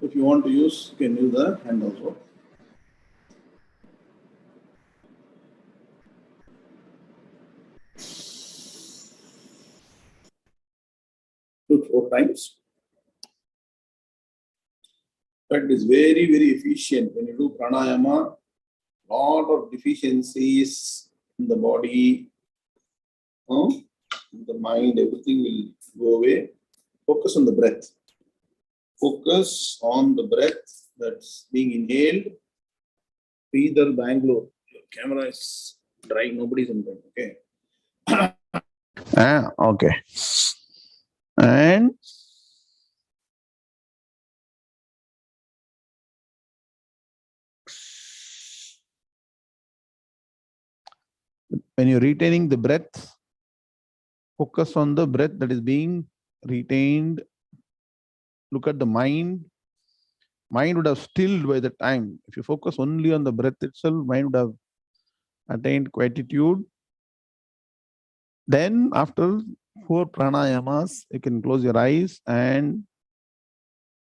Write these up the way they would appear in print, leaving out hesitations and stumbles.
If you want to use, you can use the hand also. Do it 4 times. That is very, very efficient. When you do pranayama, lot of deficiencies in the body, in the mind, everything will go away. Focus on the breath. Focus on the breath that's being inhaled. Either Bangalore. Your camera is dry. Nobody's in front. Okay. Okay. And when you're retaining the breath, focus on the breath that is being retained. Look at the mind. Mind would have stilled by the time. If you focus only on the breath itself, mind would have attained quietude. Then after 4 pranayamas, you can close your eyes and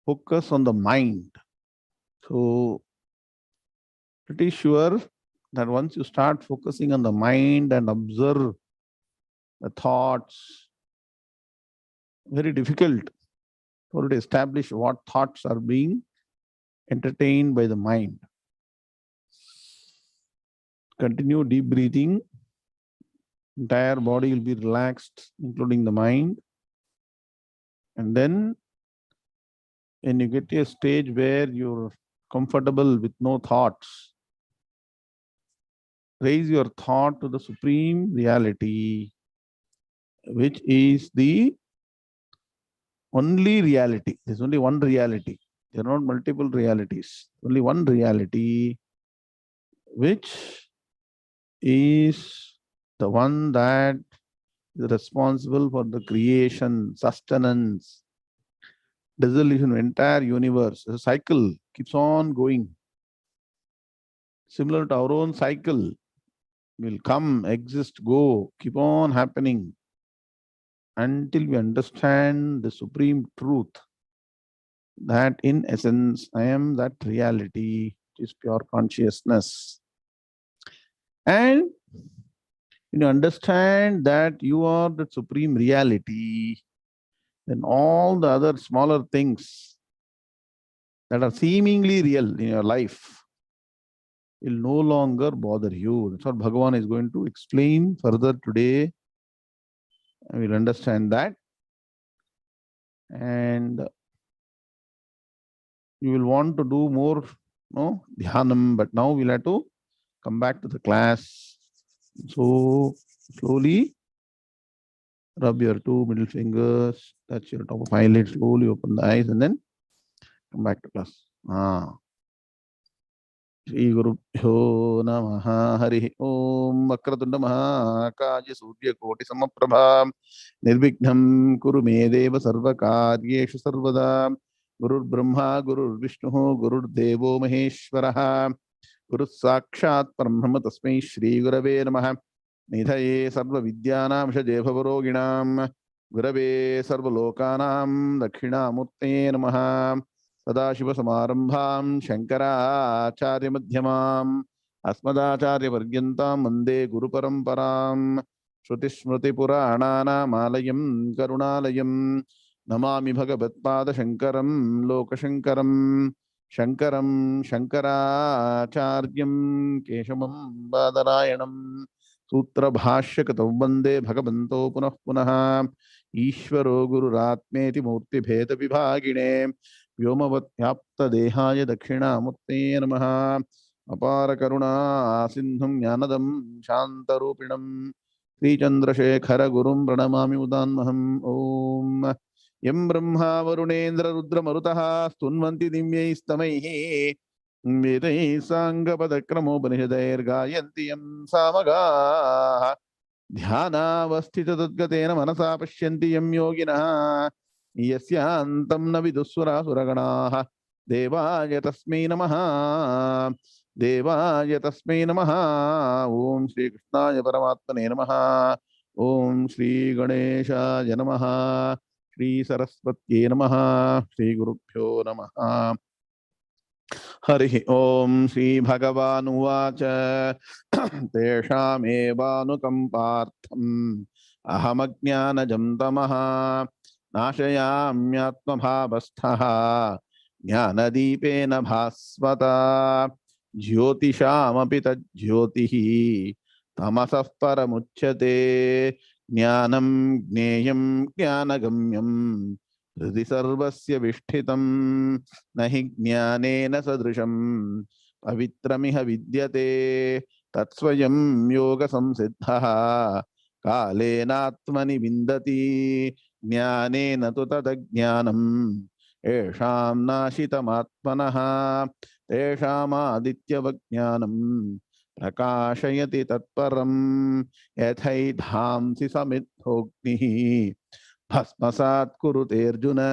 focus on the mind. So pretty sure that once you start focusing on the mind and observe the thoughts, very difficult for to establish what thoughts are being entertained by the mind. Continue deep breathing. Entire body will be relaxed, including the mind. And then when you get to a stage where you're comfortable with no thoughts, raise your thought to the supreme reality, which is the only reality. There's only one reality. There are not multiple realities. Only one reality, which is the one that is responsible for the creation, sustenance, dissolution of entire universe. The cycle keeps on going. Similar to our own cycle, will come, exist, go, keep on happening until we understand the supreme truth that in essence I am that reality, which is pure consciousness. And when you understand that you are the supreme reality, then all the other smaller things that are seemingly real in your life will no longer bother you. That's what Bhagavan is going to explain further today. And we'll understand that. And you will want to do more dhyanam, but now we'll have to come back to the class. So slowly rub your 2 middle fingers, touch your top of eyelid, slowly open the eyes, and then come back to class. Sri Gurubhyo Namaha Hari Om Vakratunda Mahakaya Surya Koti Samaprabha Nirvignam Kuru Me Deva Sarva Karyeshu Sarvada Gurur Brahma Gurur Vishnu Gurur Devo Maheshwaraha Guru Sakshat Parabrahma Tasmai Shri Gurave Namaha Nidhaye Sarva Vidyanam Shaje Bhavaroginam Gurave Sarva Lokanam Dakshinamurte Namaha Sadashiva Samarambham Shankara Acharya Madhyamam Asmadacharya Vargyantam Mande Guru Paramparam Shruti Smriti Puranana Malayam Karunalayam Namami Bhagavatpada Shankaram Lokashankaram Shankaram Shankaracharyam Keshamam Badarayanam Sutra Bhashya Katav Vande Bhagavanto Punah Punah Ishvaro Guru Ratmeti Murti Bheda Vibhagine Vyomavatyapta Dehaya Dakshinamurte Namaha Apara Karuna Sindhum Jnanadam Shantarupinam Sri Chandrasekhara Gurum Pranamami Udanmaham Om Yam Brahma Varunendra Rudra Marutaha Stunvanti Dimyaistamaihi Vedai Sangapadakram Upanishadair Gayanti Yam Samaga Dhyana Vastita Tadgatena Manasa Pashyanti Yam Yogina Yasyantam Navidusura Suraganaha Devaya Tasmai Namaha Devaya Tasmai Namaha Om Sri Krishnaya Paramatmane Namaha Om Sri Ganesha Namaha Shri Saraswati Namaha, Shri Gurubhyo Namaha. Hari Om. Sri Bhagavan Uvacha Teshamevanukampartham Ahamajnanajam tamaha Nashayamyatmabhavasthaha Jnanadipena bhasvata Jyotishamapi tajyotihi Tamasah paramuchyate Jnanam gneyam jnanagamyam Hridi sarvasya vishtitam Nahi jnanena sadrisham Pavitramiha vidyate Tatsvayam yoga samsiddhaha Kalenatmani vindati Jnanena tu tadajnanam Esham nashitamatmanaha Tesham adityavajnanam Prakashayati tatparam Yathaidhamsi samidhognihi Bhasmasat kurute Arjuna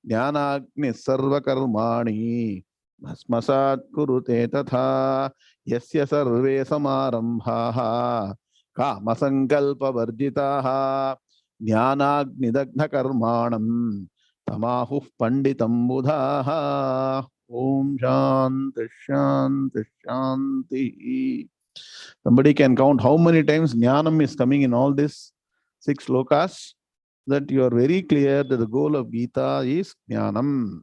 Jnanagni sarvakarmani Bhasmasat kurute tatha Yasya sarve samarambhaha Kamasankalpa varjitaha Jnanagni dagna karmanam Tamahuh panditam budhaha. Om Shanti Shanti Shanti. Somebody can count how many times Jnanam is coming in all these 6 slokas, that you are very clear that the goal of Gita is Jnanam.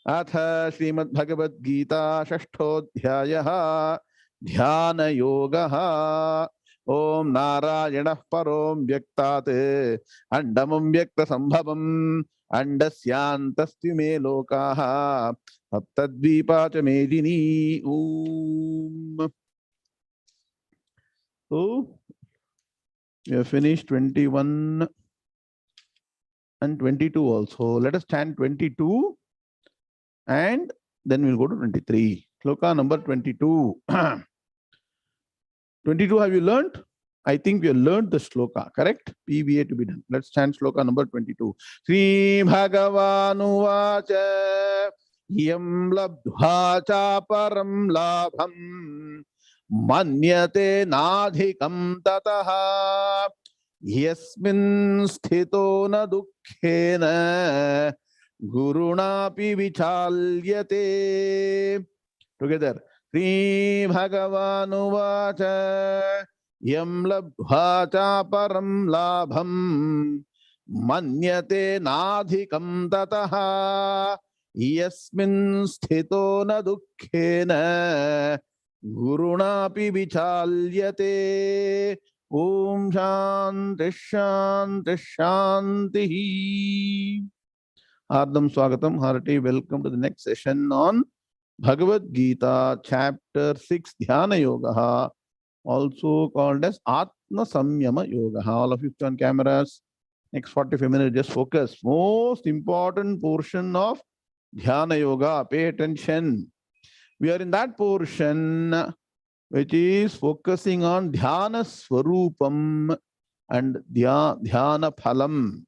Atha Srimad Bhagavad Gita Shashtodhyayah Dhyana Yogaha. Om Narayanah Parom Vyaktate Andamam Vyakta Sambhavam Andasyantastu me lokaha Saptadvipacha medini. Om. So, we have finished 21 and 22 also. Let us chant 22 and then we'll go to 23. Shloka number 22. 22 have you learnt? I think we have learnt the shloka, correct? PBA to be done. Let's chant shloka number 22. Sri Bhagavanu Vacha Yam Labdhva Cha Param Labham Manyate Nadhikam Tataha Yasmin Sthito Na Dukkhena Gurunapi Vichalyate. Together. Sri Bhagavanu Vacha Yam Labdhva Cha Param Labham Manyate Nadhikam Tataha Yasmin Sthito Na Dukkhena Gurunapi Vichalyate. Om Shanti Shanti Shanti. Ardam Swagatam, hearty welcome to the next session on Bhagavad Gita, chapter 6, Dhyana Yoga, also called as Atma Samyama Yoga. All of you on cameras, next 45 minutes, just focus. Most important portion of Dhyana Yoga, pay attention. We are in that portion which is focusing on Dhyana Swarupam and Dhyana Phalam.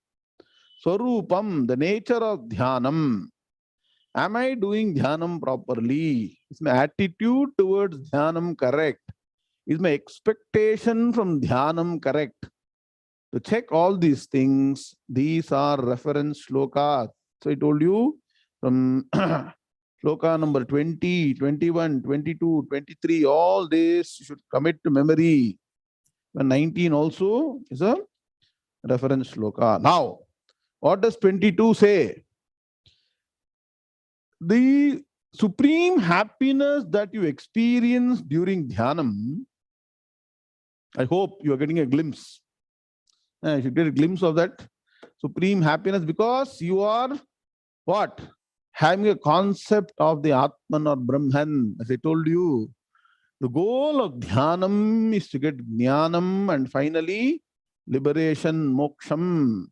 Swarupam, the nature of Dhyanam. Am I doing Dhyanam properly? Is my attitude towards Dhyanam correct? Is my expectation from Dhyanam correct? To check all these things, these are reference shlokas. So I told you from shloka number 20, 21, 22, 23, all this you should commit to memory. And 19 also is a reference shloka. Now, what does 22 say? The supreme happiness that you experience during Dhyanam, I hope you are getting a glimpse. You should get a glimpse of that supreme happiness because you are what? Having a concept of the Atman or Brahman. As I told you, the goal of Dhyanam is to get Jnanam and finally liberation, moksham,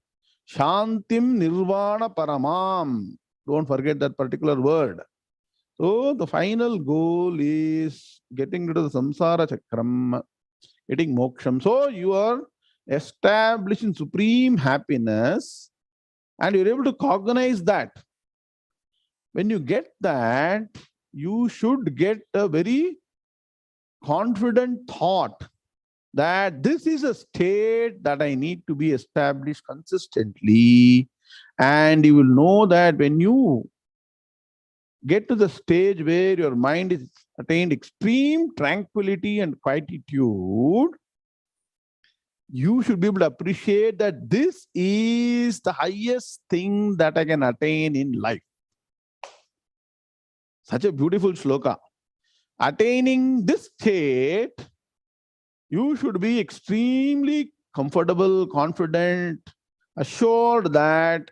shantim nirvana paramam. Don't forget that particular word. So the final goal is getting rid of the samsara chakram, getting moksham. So you are established in supreme happiness and you're able to cognize that. When you get that, you should get a very confident thought that this is a state that I need to be established consistently And you will know that when you get to the stage where your mind is attained extreme tranquility and quietude, you should be able to appreciate that this is the highest thing that I can attain in life. Such a beautiful shloka. Attaining this state, you should be extremely comfortable, confident, assured that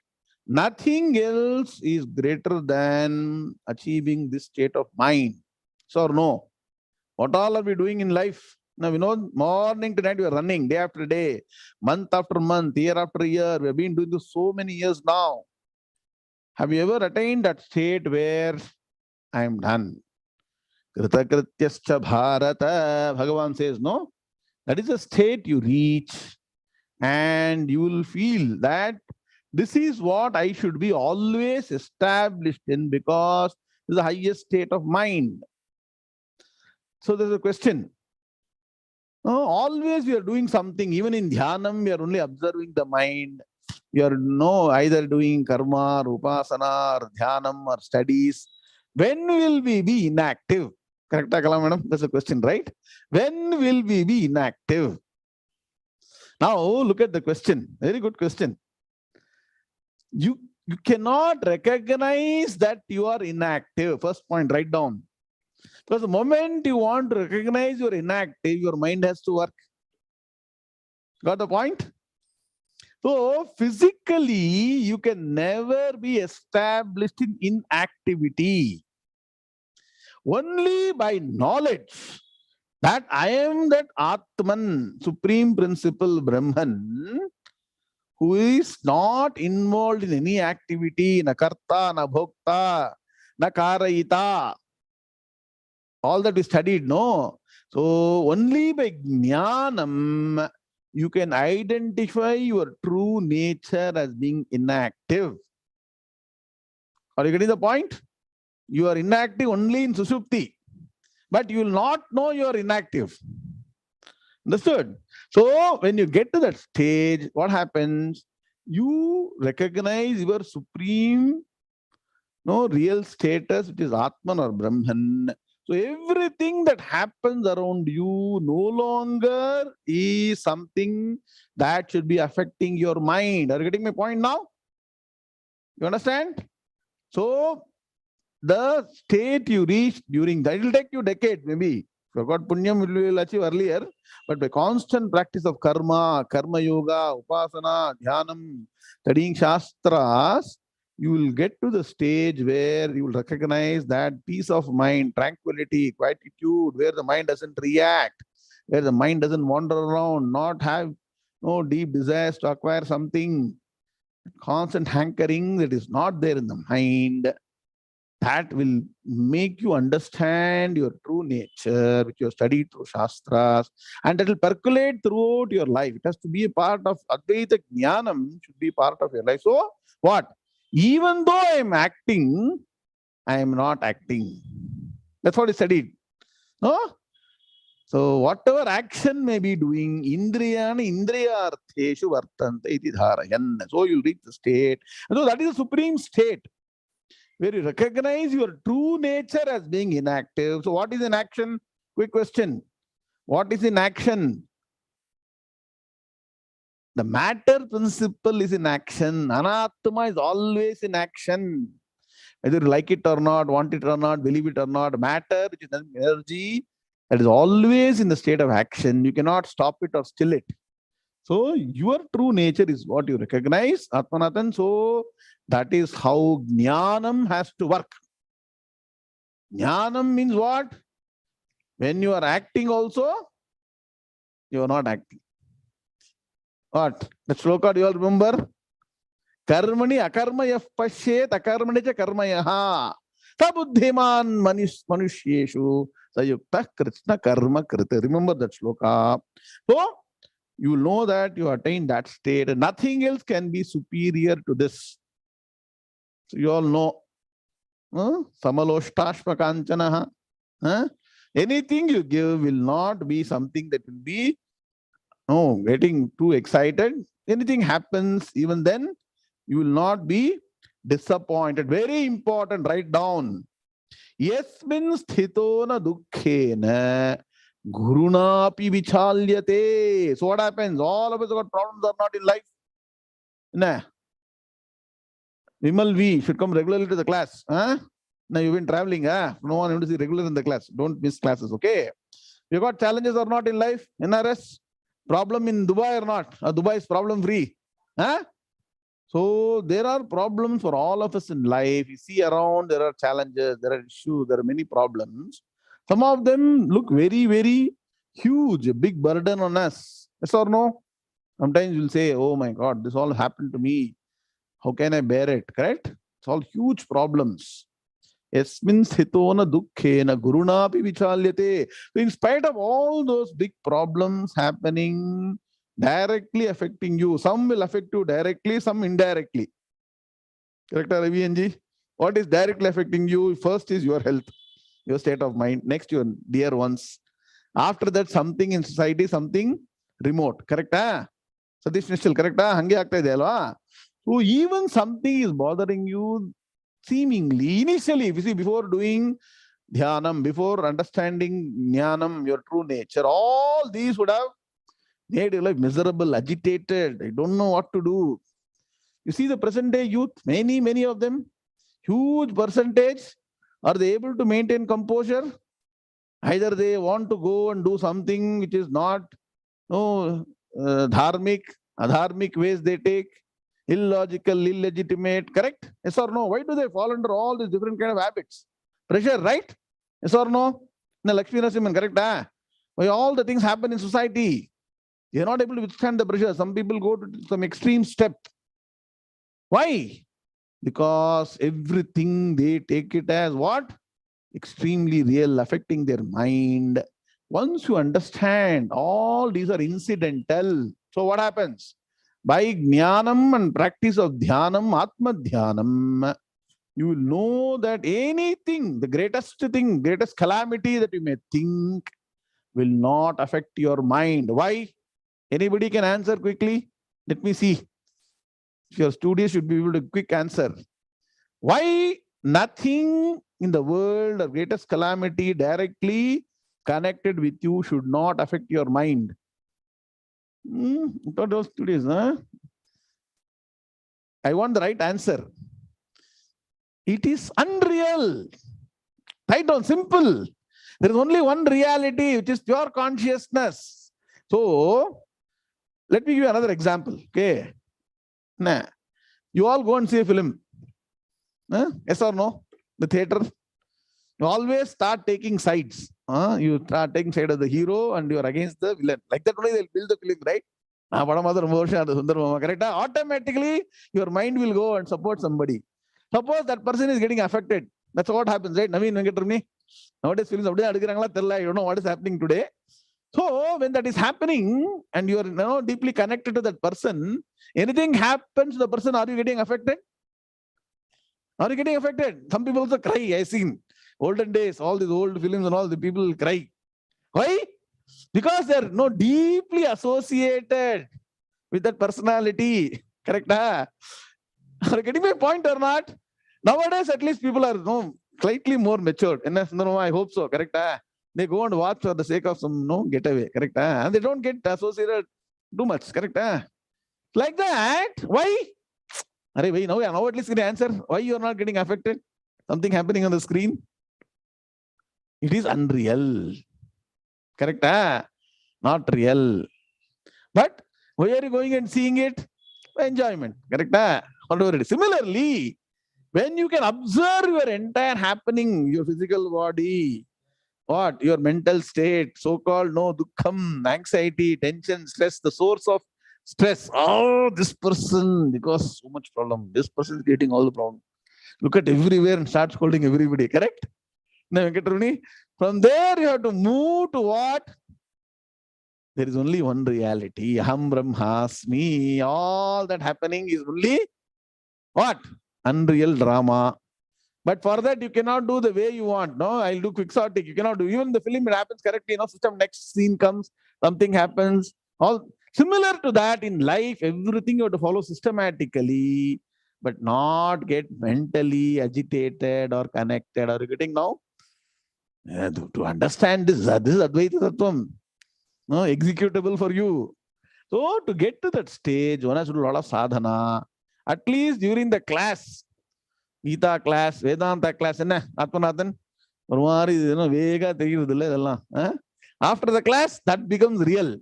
nothing else is greater than achieving this state of mind. So or no? What all are we doing in life? Now, we know morning to night we are running, day after day, month after month, year after year. We have been doing this so many years now. Have you ever attained that state where I am done? Kritakrityascha bharata, Bhagavan says, no? That is a state you reach, and you will feel that this is what I should be always established in, because this is the highest state of mind. So there's a question. Always we are doing something. Even in Dhyanam, we are only observing the mind. We are either doing karma, or upasana, or Dhyanam, or studies. When will we be inactive? Correct, Akala madam? That's a question, right? When will we be inactive? Now look at the question. Very good question. You cannot recognize that you are inactive. First point, write down. Because the moment you want to recognize you're inactive, your mind has to work. Got the point? So physically, you can never be established in inactivity. Only by knowledge that I am that Atman, Supreme Principle Brahman, who is not involved in any activity, na karta, na bhokta, na karayita. All that we studied, no? So only by jnanam you can identify your true nature as being inactive. Are you getting the point? You are inactive only in Sushupti, but you will not know you are inactive. Understood? So when you get to that stage, what happens? You recognize your supreme, real status, which is Atman or Brahman. So everything that happens around you no longer is something that should be affecting your mind. Are you getting my point now? You understand? So the state you reach during that, it will take you decades, maybe. If you got punyam, you will achieve earlier. But by constant practice of karma, karma yoga, upasana, dhyanam, studying shastras, you will get to the stage where you will recognize that peace of mind, tranquility, quietude, where the mind doesn't react, where the mind doesn't wander around, not have no deep desires to acquire something, constant hankering that is not there in the mind. That will make you understand your true nature, which you have studied through Shastras, and that will percolate throughout your life. It has to be a part of Advaita Jnanam, should be part of your life. So, what? Even though I am acting, I am not acting. That's what he studied. No? So, whatever action may be doing, Indriyani Indriyartheshu Vartante iti dharayan. So, you'll reach the state. So, that is the supreme state, where you recognize your true nature as being inactive. So what is in action? Quick question. What is in action? The matter principle is in action. Anatma is always in action. Whether you like it or not, want it or not, believe it or not, matter, which is energy, that is always in the state of action. You cannot stop it or still it. So your true nature is what you recognize, Atmanatan. So that is how Jnanam has to work. Jnanam means what? When you are acting also, you are not acting. What? The shloka, do you all remember? Karmani akarma yaf pashyet akarmani cha karma yaha. Sabuddhiman manushyeshu sayukta krishna karma krita. Remember that shloka. So, you know that you attain that state. Nothing else can be superior to this. So, you all know. Samaloshtasma kanchanaha. Anything you give will not be something that will be getting too excited. Anything happens, even then, You will not be disappointed. Very important, write down. Yasmin sthito na dukkhena gurunapi vichalyate. So what happens? All of us got problems are not in life. Nah. Vimal V should come regularly to the class. Huh? Now you've been traveling. Huh? No one to see regular in the class. Don't miss classes, okay? You got challenges or not in life? NRS? Problem in Dubai or not? Dubai is problem free. Huh? So there are problems for all of us in life. You see around, there are challenges, there are issues, there are many problems. Some of them look very, very huge, a big burden on us. Yes or no? Sometimes you'll say, oh my God, this all happened to me. How can I bear it? Correct? It's all huge problems. Yasmin sthitona dukkhena gurunapi vichalyate. So in spite of all those big problems happening, directly affecting you, some will affect you directly, some indirectly. Correct, 𝐕𝐚𝐲? What is directly affecting you? First is your health, your state of mind. Next, your dear ones. After that, something in society, something remote. Correct? Satish Nishal, correct? Hange aagta ide alva? So even something is bothering you, seemingly, initially, if you see, before doing Dhyanam, before understanding Jnanam, your true nature, all these would have made your life miserable, agitated. I don't know what to do. You see the present day youth, many of them, huge percentage, are they able to maintain composure? Either they want to go and do something which is not dharmic, adharmic ways they take, illogical, illegitimate, correct? Yes or no? Why do they fall under all these different kind of habits? Pressure, right? Yes or no? No, Lakshmi Narasimhan, correct? Why all the things happen in society? They are not able to withstand the pressure. Some people go to some extreme step. Why? Because everything they take it as what? Extremely real, affecting their mind. Once you understand all these are incidental, so what happens? By jnanam and practice of dhyanam, atma dhyanam, you will know that anything, the greatest thing, greatest calamity that you may think will not affect your mind. Why? Anybody can answer quickly? Let me see. If your studious should be able to quick answer. Why nothing in the world of greatest calamity directly connected with you should not affect your mind? Those studies, huh? I want the right answer. It is unreal. Right on, simple. There is only one reality, which is pure consciousness. So, let me give you another example. Okay. Nah. You all go and see a film. Yes or no? The theater. You always start taking sides. You start taking side of the hero and you are against the villain. Like that only they'll build the film, right? Correct? Automatically, your mind will go and support somebody. Suppose that person is getting affected. That's what happens, right? Nowadays, films, I don't know what is happening today. So, when that is happening and you are deeply connected to that person, anything happens to the person, are you getting affected? Are you getting affected? Some people also cry. I've seen olden days, all these old films and all the people cry. Why? Because they're deeply associated with that personality. Correct? Are you getting my point or not? Nowadays, at least people are slightly more matured. No, I hope so. Correct? They go and watch for the sake of some getaway. Correct? And they don't get associated too much. Correct? Like that. Why? Now at least get an answer. Why you are not getting affected? Something happening on the screen. It is unreal. Correct? Not real. But why are you going and seeing it? Enjoyment. Correct? Whatever it is. Similarly, when you can observe your entire happening, your physical body, what? Your mental state, so-called dukkham, anxiety, tension, stress, the source of stress. Oh, this person, because so much problem. This person is getting all the problem. Look at everywhere and start scolding everybody. Correct? From there, you have to move to what? There is only one reality. Aham Brahmasmi. All that happening is only what? Unreal drama. But for that, you cannot do the way you want. No, I'll do quixotic. You cannot do. Even the film, it happens correctly. System, next scene comes, something happens. All similar to that in life, everything you have to follow systematically. but not get mentally agitated or connected. Are you getting now? To understand this is Advaita Tattvam. No, executable for you. So to get to that stage, one has to do a lot of sadhana. At least during the class, Gita class, Vedanta class, Atmanathan, after the class, that becomes real.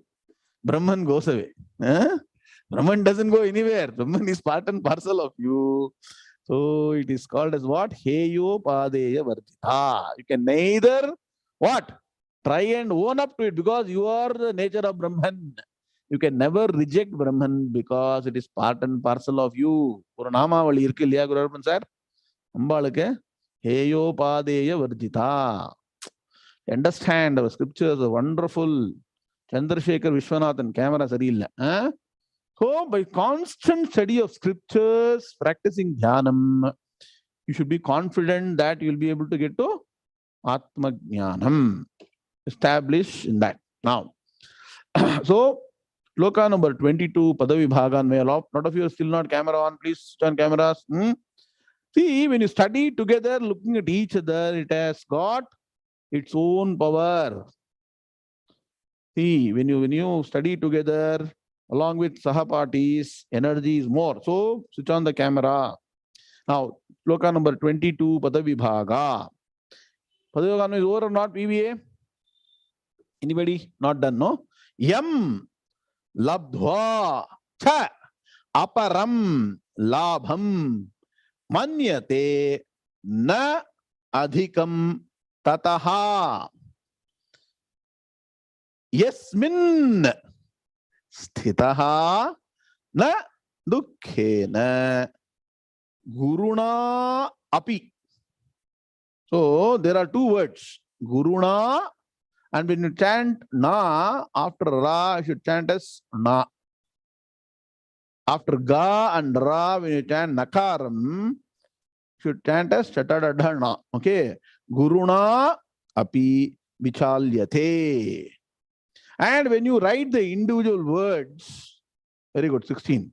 Brahman goes away. Brahman doesn't go anywhere. Brahman is part and parcel of you. So it is called as what? 𝐒𝐿𝐤𝐚𝐫𝐚. You can neither what? Try and own up to it because you are the nature of Brahman. You can never reject Brahman because it is part and parcel of you. ஒரு நாமாவளி இருக்கு இல்லையா குருவர்மன் sir? அம்பாளுக்கு 𝐒𝐿𝐤𝐚𝐫𝐚. Understand our scriptures are wonderful. Chandrasekhar Vishwanathan, camera சரியில்லை. So by constant study of scriptures, practicing Dhyanam, you should be confident that you will be able to get to Atma Jnanam. Establish in that. Now, so Loka number 22, Padavibhagan. A lot of you are still not camera on. Please turn cameras. See, when you study together, looking at each other, it has got its own power. See, when you study together, along with sahapatis, energy is more. So, switch on the camera. Now, Loka number 22, Padavibhaga. Padavibhaga is over or not, PVA? Anybody? Not done, no? Yam labdhva cha aparam labham manyate na adhikam tataha yasmin sthitaha na dukkhena guruna api. So there are two words, guruna, and when you chant na after ra, you should chant as na. After ga and ra, when you chant nakaram, you should chant as chatadadhana. Okay, guruna api vichalyate. And when you write the individual words, very good, 16,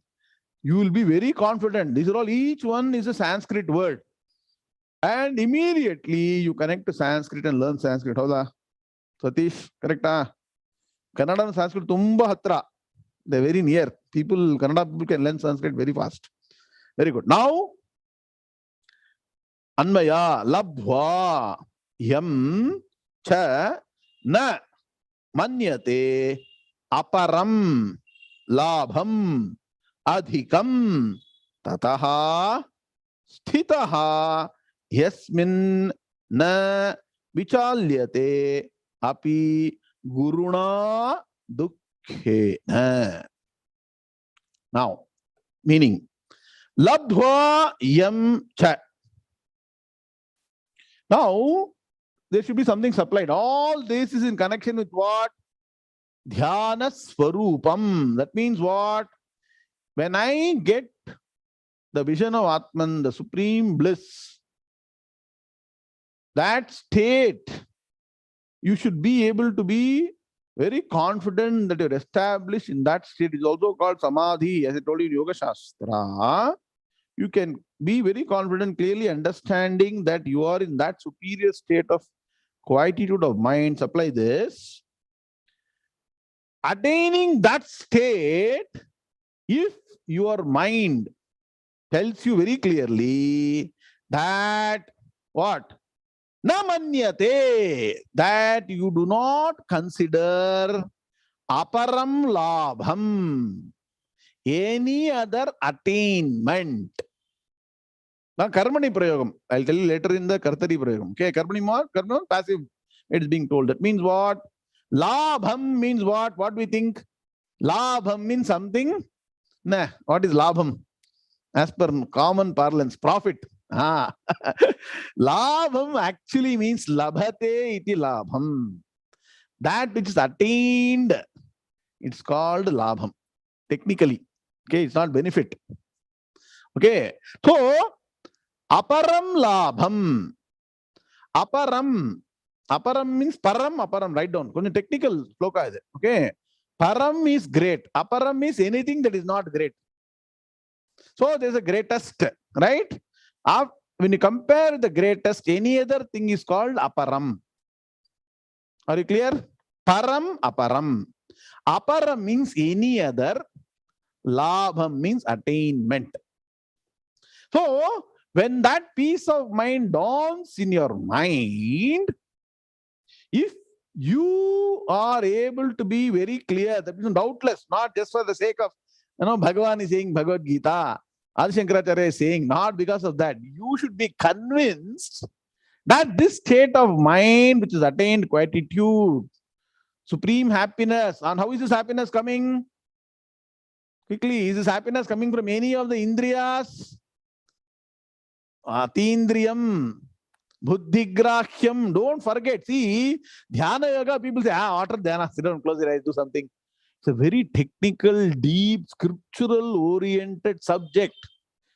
you will be very confident. These are all, each one is a Sanskrit word. And immediately you connect to Sanskrit and learn Sanskrit. How's that? Satish, correct? Kannada and Sanskrit tumba hatra. They're very near. Kannada people can learn Sanskrit very fast. Very good. Now, Anmaya, labhva, yam, cha, na, manyate, aparam, labham, adhikam, tataha, sthitaha, yasmin, na, vichalyate, api, guruna, dukkhena. Now, meaning, labdhva yam cha. Now, there should be something supplied. All this is in connection with what? Dhyana Swarupam. That means what? When I get the vision of Atman, the supreme bliss, that state, you should be able to be very confident that you're established in that state. It is also called Samadhi, as I told you in Yoga Shastra. You can be very confident, clearly understanding that you are in that superior state of quietude of mind. Supply this. Attaining that state, if your mind tells you very clearly that what? Namanyate, that you do not consider aparam labham, any other attainment. Now, karmani prayogam. I'll tell you later in the kartari prayogam. Okay, karmani more, karmani passive. It is being told. That means what? Labham means what? What we think? Labham means something. Nah, what is labham? As per common parlance, profit. Labham actually means labhate iti labham. That which is attained, it's called labham. Technically. Okay, it's not benefit. Okay. So, aparam labham. Aparam. Aparam means param, aparam. Write down. Konja technical sloka is it. Okay. Param is great. Aparam is anything that is not great. So there's a greatest, right? When you compare the greatest, any other thing is called aparam. Are you clear? Param, aparam. Aparam means any other. Labham means attainment. So when that peace of mind dawns in your mind, if you are able to be very clear, that means doubtless, not just for the sake of, Bhagavan is saying Bhagavad Gita, Adi Shankaracharya is saying, not because of that. You should be convinced that this state of mind, which is attained quietude, supreme happiness, and how is this happiness coming? Quickly, is this happiness coming from any of the indriyas? Atindriyam, buddhigrahyam. Don't forget. See, Dhyana yoga, people say, water Dhyana, sit down, close your eyes, do something. It's a very technical, deep, scriptural oriented subject.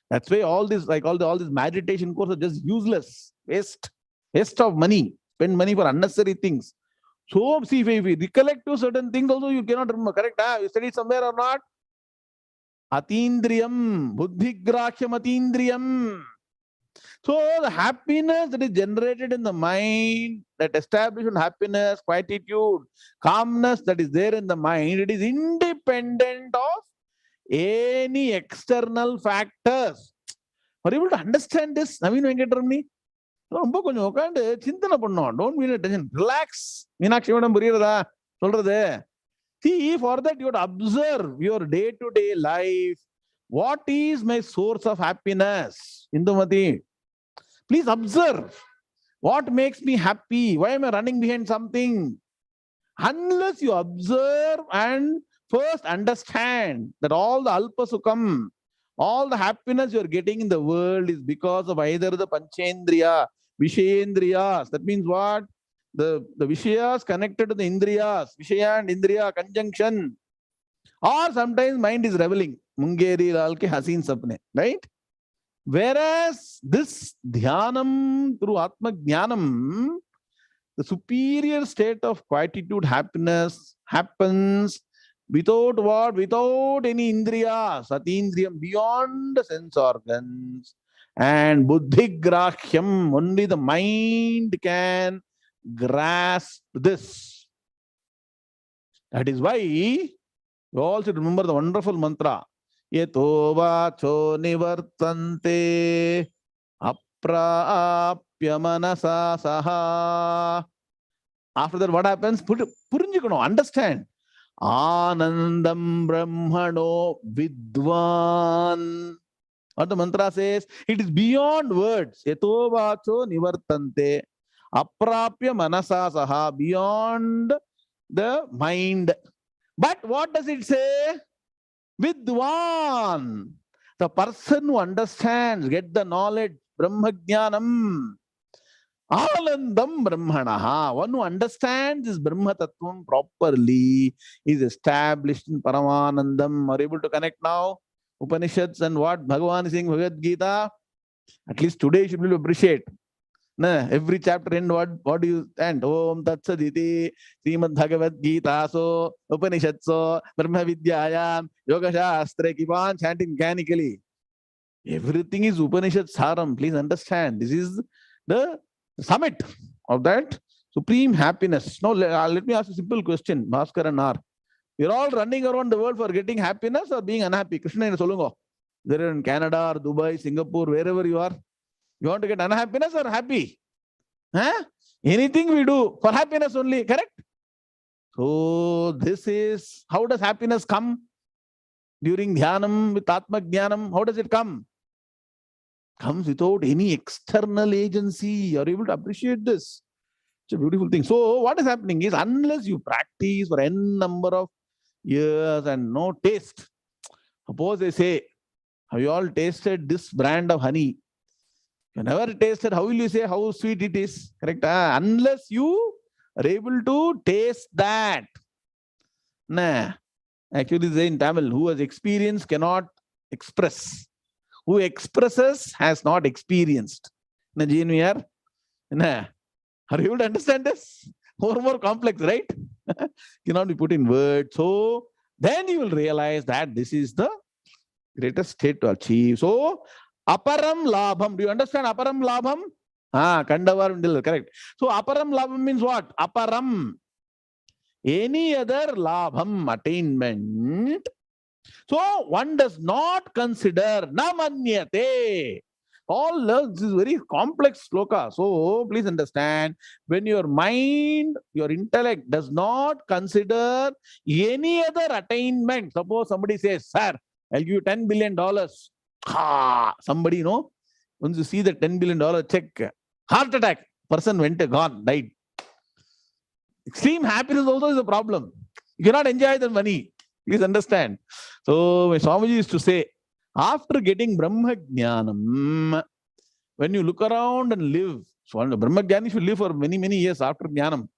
That's why all this, like all this meditation course are just useless. Waste of money. Spend money for unnecessary things. So, see, if you recollect to certain things also, you cannot remember. Correct? You studied somewhere or not? Atindriyam, buddhigrahyam atindriyam. So the happiness that is generated in the mind, that established happiness, quietude, calmness that is there in the mind, it is independent of any external factors. Are you able to understand this? Naveen Venkatramanni? ரொம்ப கொஞ்சம் உட்காந்து சிந்தனை பண்ணோம். Don't be in attention. Relax. Meenakshi madam புரியுறதா சொல்றது? See, for that you have to observe your day-to-day life. What is my source of happiness? Indumati, please observe. What makes me happy? Why am I running behind something? Unless you observe and first understand that all the alpa sukham, all the happiness you are getting in the world is because of either the panchendriya, vishayendriyas. That means what? The vishayas connected to the indriyas, vishaya and indriya conjunction. Or sometimes mind is reveling. Mungeri lal ke haseen sapne, right? Whereas this dhyanam through Atma Jnanam, the superior state of quietude, happiness happens without what? Without any indriyas, atindriyam, beyond the sense organs. And buddhigrahyam, only the mind can grasp this. That is why you all should remember the wonderful mantra. Yeto vacho nivartante aprapya manasa saha. After that, what happens? Purinjikano, understand. Anandam brahmano vidwan. What the mantra says? It is beyond words. Yeto vacho nivartante aprapya manasa saha. Beyond the mind. But what does it say? Vidwan, the person who understands, get the knowledge, Brahmajnanam, Alandam Brahmanaha, one who understands this Brahma Tattvam properly is established in Paramanandam. Are you able to connect now? Upanishads and what Bhagavan is saying, Bhagavad Gita. At least today you should be able to appreciate. Every chapter end, what do you stand? Om Tat Saditi, Srimad Bhagavad Gita, so Upanishad, so Brahmavidya Yoga Shastra, keep on chanting mechanically. Everything is Upanishad Saram. Please understand. This is the summit of that supreme happiness. Now, let me ask a simple question, Bhaskar and R. We're all running around the world for getting happiness or being unhappy. Krishna, they're in Canada or Dubai, Singapore, wherever you are. You want to get unhappiness or happy? Anything we do for happiness only, correct? So this is, how does happiness come? During Dhyanam with Atma Jnanam, how does it come? Comes without any external agency. Are you able to appreciate this? It's a beautiful thing. So what is happening is, unless you practice for n number of years and no taste, suppose they say, have you all tasted this brand of honey? You never tasted, how will you say how sweet it is? Correct? Unless you are able to taste that. Nah. Actually, they say in Tamil, who has experienced cannot express. Who expresses has not experienced. Nah, are you able to understand this? More complex, right? Cannot be put in words. So then you will realize that this is the Greatest state to achieve. So, aparam labham. Do you understand aparam labham? Kandavar, correct. So, aparam labham means what? Aparam. Any other labham, attainment. So, one does not consider namanyate. All this is very complex sloka. So, please understand, when your mind, your intellect does not consider any other attainment. Suppose somebody says, sir, I'll give you $10 billion. Somebody, once you see the $10 billion check, heart attack, person went, gone, died. Extreme happiness also is a problem. You cannot enjoy the money. Please understand. So, Swamiji used to say, after getting Brahma Jnanam, when you look around and live, so Brahma Jnani should live for many, many years after Jnanam.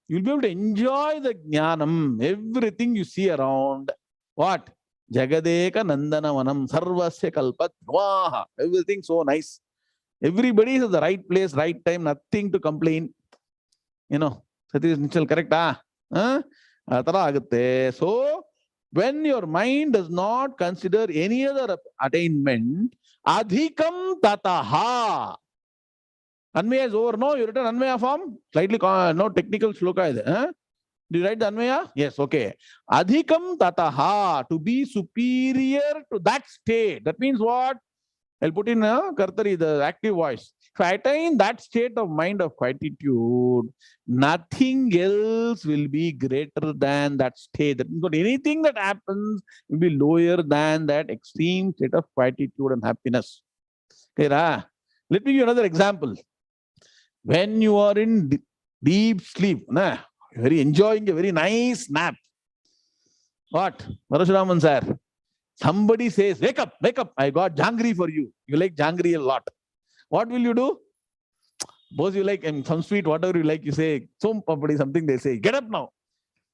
You'll be able to enjoy the Jnanam, everything you see around. What? Jagadeka Nandanavanam Sarvasya Kalpat. Everything so nice. Everybody is at the right place, right time, nothing to complain. Satish Nichal, correct? So, when your mind does not consider any other attainment, adhikam tataha. Anvaya is over. No, you written Anvaya form? Slightly, no technical shloka is there. Do you write the Anvaya? Yes, okay. Adhikam tataha, to be superior to that state. That means what? I'll put in Kartari, the active voice. If I attain that state of mind of quietude, nothing else will be greater than that state. That means that anything that happens will be lower than that extreme state of quietude and happiness. Okay, let me give you another example. When you are in deep sleep, very enjoying a very nice nap. What? Parashuraman sir. Somebody says, wake up, I got jangri for you. You like jangri a lot. What will you do? Suppose you like some sweet, whatever you like, you say, something they say, get up now.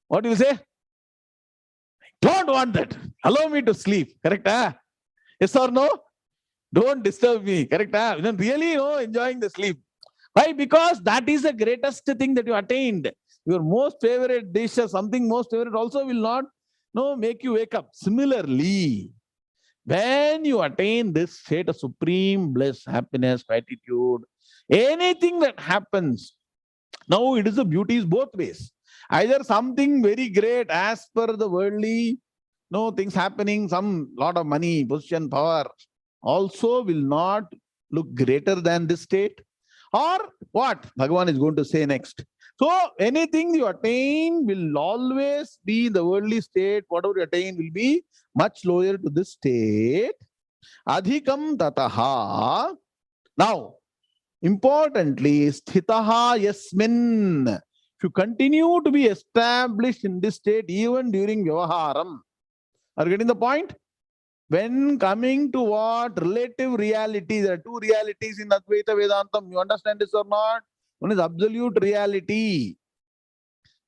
What do you say? I don't want that. Allow me to sleep. Correct? Yes or no? Don't disturb me. Correct? Really, enjoying the sleep. Why? Because that is the greatest thing that you attained. Your most favorite dish or something most favorite also will not make you wake up. Similarly, when you attain this state of supreme bliss, happiness, gratitude, anything that happens, now it is the beauty is both ways. Either something very great as per the worldly, things happening, some lot of money, position, power, also will not look greater than this state. Or what Bhagavan is going to say next. So anything you attain will always be the worldly state. Whatever you attain will be much lower to this state. Adhikam tataha. Now, importantly, sthitaha yasmin. If you continue to be established in this state even during vyavaharam. Are you getting the point? When coming to what? Relative reality. There are two realities in Advaita Vedantam. You understand this or not? One is absolute reality,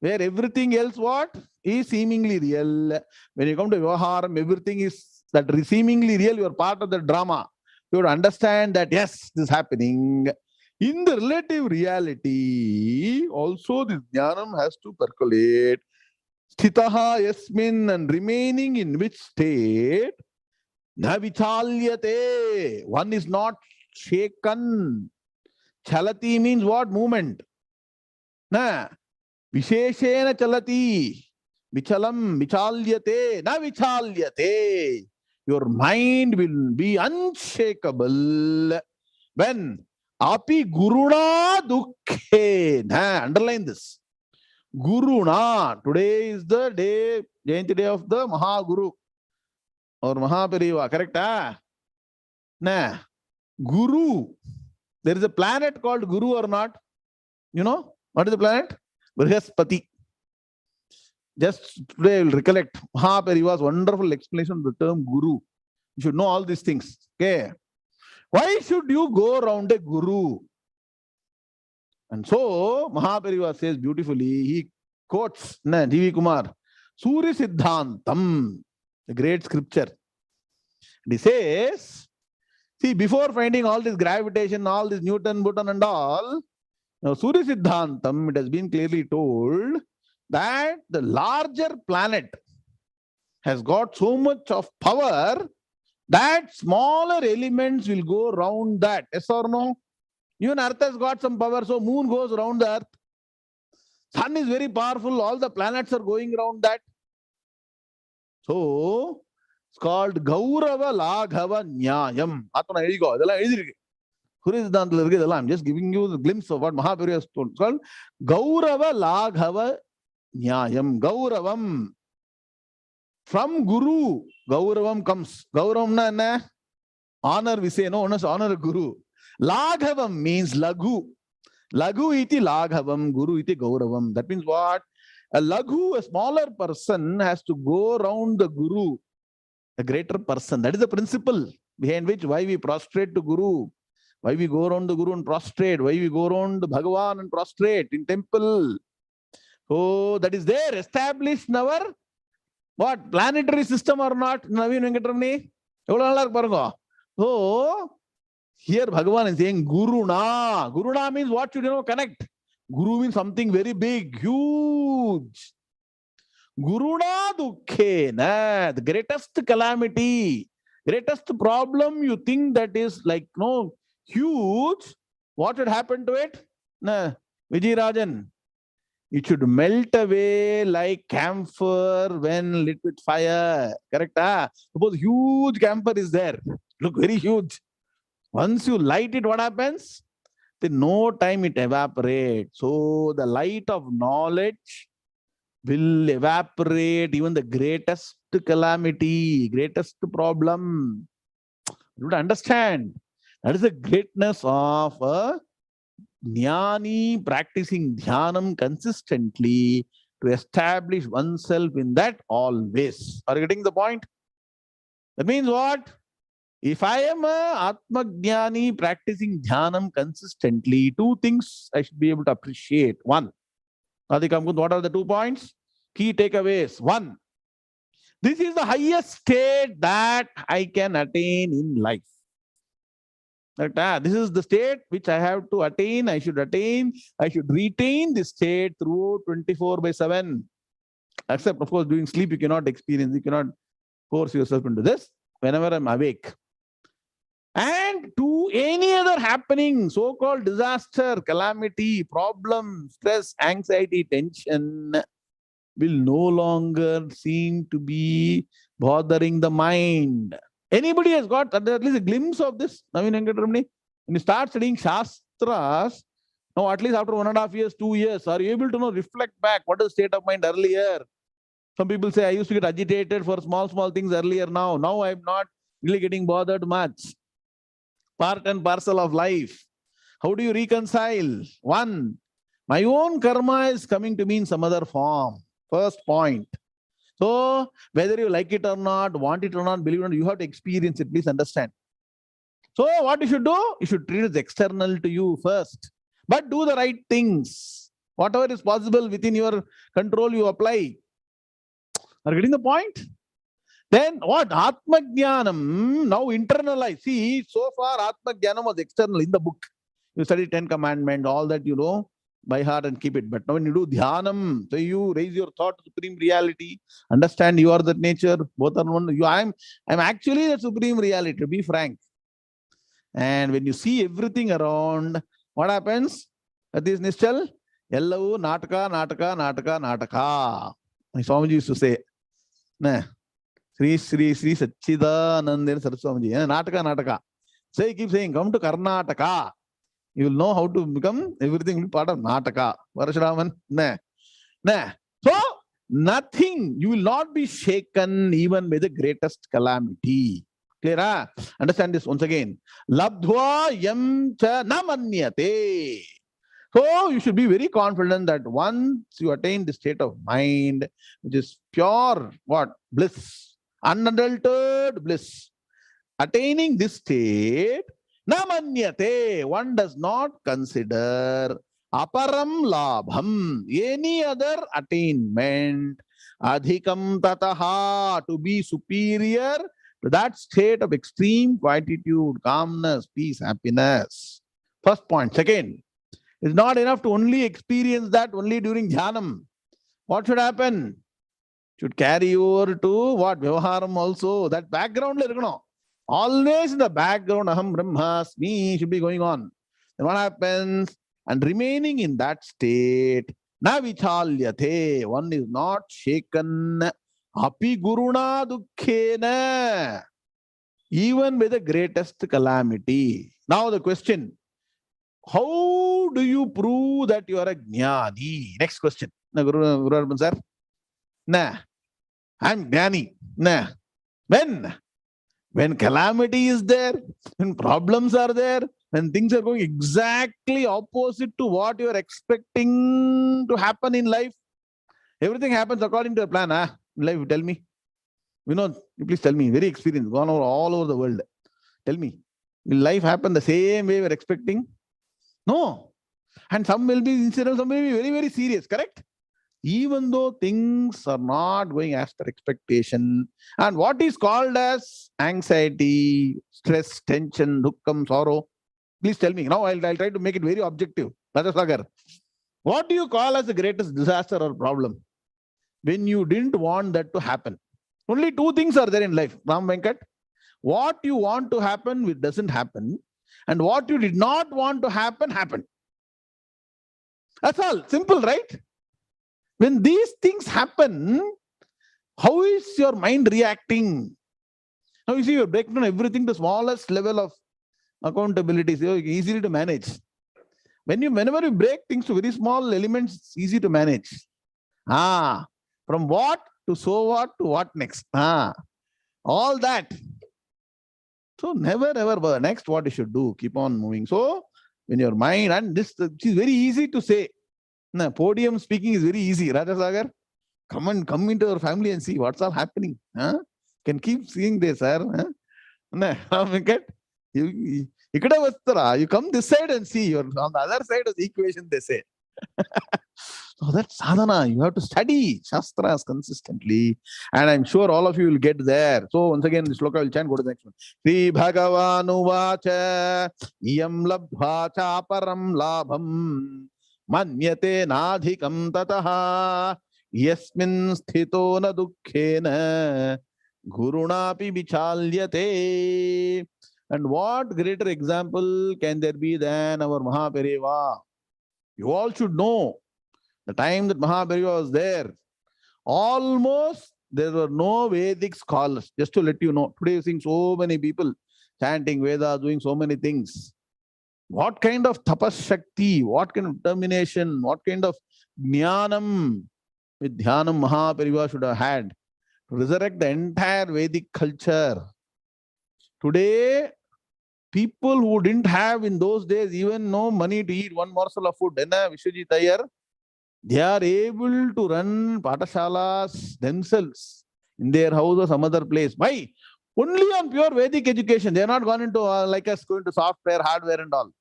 where everything else what? Is seemingly real. When you come to Vyavaharam, everything is that seemingly real. You are part of the drama. You have to understand that yes, this is happening. In the relative reality, also this jnanam has to percolate. Sthitaha yasmin, and remaining in which state? Na vichalyate. One is not shaken. Chalati means what? Movement. Na visheshena chalati. Vichalam, vichalyate. Na vichalyate. Your mind will be unshakable when api guruna dukkhe. Underline this. Guruna. Today is the day, Jayanti day of the Mahaguru or Mahapariva. Correct? Nah. Guru. There is a planet called Guru or not? You know? What is the planet? Brihaspati. Just today I will recollect Mahapariva's wonderful explanation of the term Guru. You should know all these things. Okay. Why should you go around a Guru? And so Mahapariva says beautifully, he quotes D.V. Kumar, Suri Siddhantam, a great scripture. And he says, see, before finding all this gravitation, all this Newton, Bhutan and all, now Suri Siddhantam, it has been clearly told that the larger planet has got so much of power that smaller elements will go around that. Yes or no? Even Earth has got some power, so moon goes around the Earth. Sun is very powerful, all the planets are going around that. So, it's called Gaurava Laghava Nyayam. I'm just giving you the glimpse of what Mahaprabhu has told. It's called Gaurava Laghava Nyayam. Gauravam. From Guru, Gauravam comes. Gauravam na honor, we say, no, honor Guru. Laghavam means Laghu. Laghu iti Laghavam, Guru iti Gauravam. That means what? A Laghu, a smaller person, has to go around the Guru, a greater person. That is the principle behind which why we prostrate to Guru, why we go around the Guru and prostrate, why we go around the Bhagavan and prostrate in temple. So that is there, established in our what? Planetary system or not? Naveen Venkatramani? So, here Bhagavan is saying Guruna. Guruna means what should you know? Connect. Guru means something very big, huge. Guruna dukkhena, the greatest calamity, greatest problem you think that is like no huge. What should happen to it? Vijayarajan. It should melt away like camphor when lit with fire. Correct? Suppose huge camphor is there. Look, very huge. Once you light it, what happens? In no time it evaporates. So the light of knowledge will evaporate even the greatest calamity, greatest problem. You would understand. That is the greatness of a Jnani practicing Dhyanam consistently to establish oneself in that always. Are you getting the point? That means what? If I am a Atma Jnani practicing Dhyanam consistently, two things I should be able to appreciate. One, Adhikamkund, what are the 2 points? Key takeaways. One, this is the highest state that I can attain in life. This is the state which I have to attain, I should retain this state through 24/7. Except, of course, during sleep, you cannot experience, you cannot force yourself into this. Whenever I'm awake. And to any other happening, so-called disaster, calamity, problem, stress, anxiety, tension, will no longer seem to be bothering the mind. Anybody has got at least a glimpse of this? Naveen Venkatramani? When you start studying Shastras, now at least after 1.5 years, 2 years, are you able to reflect back what is the state of mind earlier? Some people say, I used to get agitated for small things earlier now. Now I'm not really getting bothered much. Part and parcel of life. How do you reconcile? One, my own karma is coming to me in some other form. First point. So, whether you like it or not, want it or not, believe it or not, you have to experience it. Please understand. So, what you should do? You should treat it as external to you first. But do the right things. Whatever is possible within your control, you apply. Are you getting the point? Then what? Atma Jnanam, now internalize. See, so far Atma Jnanam was external in the book. You study 10 commandments, all that you know by heart and keep it. But now when you do Dhyanam, so you raise your thought to supreme reality, understand you are that nature, both are one. I'm actually the supreme reality, to be frank. And when you see everything around, what happens? That is Nischal, Yellow, Nataka, Nataka, Nataka, Nataka. Swamiji used to say, nah. Sri Satchidananda Saraswati, Nataka. So he keeps saying, come to Karnataka. You will know how to become, everything will be part of Nataka. Varasharaman, nah. So, nothing, you will not be shaken even by the greatest calamity. Clear? Understand this once again. Labdhva yam cha namanyate. So, you should be very confident that once you attain the state of mind, which is pure, what? Bliss. Unadulterated bliss. Attaining this state, namanyate, one does not consider aparam labham, any other attainment, adhikam tataha, to be superior to that state of extreme quietude, calmness, peace, happiness. First point. Second, it's not enough to only experience that only during Dhyanam. What should happen? Should carry over to what? Vaibhavam also. That background, Always in the background, aham brahmasmi should be going on. Then what happens? And remaining in that state, na vichalyate, one is not shaken, api guruna dukkhena, even with the greatest calamity. Now the question, how do you prove that you are a jnani? Next question. Na Guru Arpan sir? Nah, I'm jnani. Nah. When calamity is there, when problems are there, when things are going exactly opposite to what you are expecting to happen in life, everything happens according to a plan. In life, tell me. You please tell me. Very experienced, gone over all over the world. Tell me, will life happen the same way we're expecting? No. And some will be incidental, some will be very, very serious, correct? Even though things are not going as per expectation, and what is called as anxiety, stress, tension, dukkham, sorrow, please tell me. Now I'll try to make it very objective. Rajasagar, what do you call as the greatest disaster or problem? When you didn't want that to happen. Only two things are there in life, Ram Venkat. What you want to happen, which doesn't happen, and what you did not want to happen, happened. That's all. Simple, right? When these things happen, how is your mind reacting? Now you see, you're breaking down everything to the smallest level of accountability. So easy to manage. Whenever you break things to very small elements, it's easy to manage. From what to so what to what next? All that. So never ever next what you should do. Keep on moving. So when your mind, and this is very easy to say. Podium speaking is very easy. Rajasagar, come into our family and see what's all happening. Can keep seeing this, sir. You come this side and see. You're on the other side of the equation, they say. So that's sadhana. You have to study Shastras consistently. And I'm sure all of you will get there. So once again, this sloka will chant. Go to the next one. Sri Bhagavanu vacha iyam labdha cha param labham manyate nadhikam tataha yasmin sthito na dukkhena gurunapi vichalyate. And what greater example can there be than our Mahaperiyava? You all should know the time that Mahaperiyava was there, almost there were no Vedic scholars. Just to let you know, today you're seeing so many people chanting Vedas, doing so many things. What kind of tapas shakti, what kind of determination, what kind of jnanam with dhyanam Mahaperiyava should have had to resurrect the entire Vedic culture. Today, people who didn't have in those days even no money to eat one morsel of food, Vishwajit Iyer, they are able to run patashalas themselves in their house or some other place. Why? Only on pure Vedic education. They are not gone into like us going to software, hardware and all.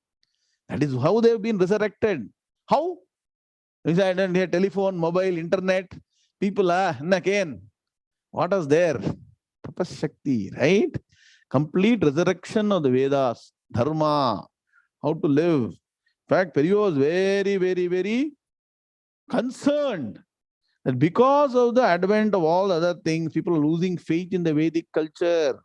That is how they have been resurrected. How? Telephone, mobile, internet, people, what was there? Tapas Shakti, right? Complete resurrection of the Vedas, Dharma, how to live. In fact, Periyava was very, very, very concerned that because of the advent of all other things, people are losing faith in the Vedic culture.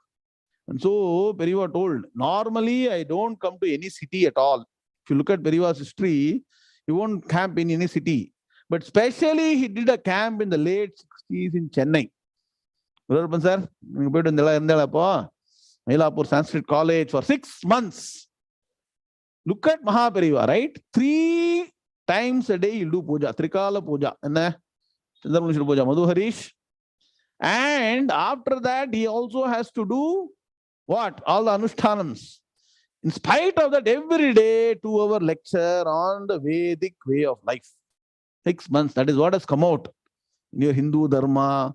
And so Periyava told, normally I don't come to any city at all. If you look at Periyava's history, he won't camp in any city. But specially he did a camp in the late 60s in Chennai. Sir, Mailapur Sanskrit College for 6 months. Look at Mahaperiyava, right? 3 times a day he'll do puja, Trikala puja, Chandramukhi puja, Madhu Harish. And after that, he also has to do what? All the Anushtanams. In spite of that, every day, 2-hour lecture on the Vedic way of life. 6 months, that is what has come out in your Hindu Dharma.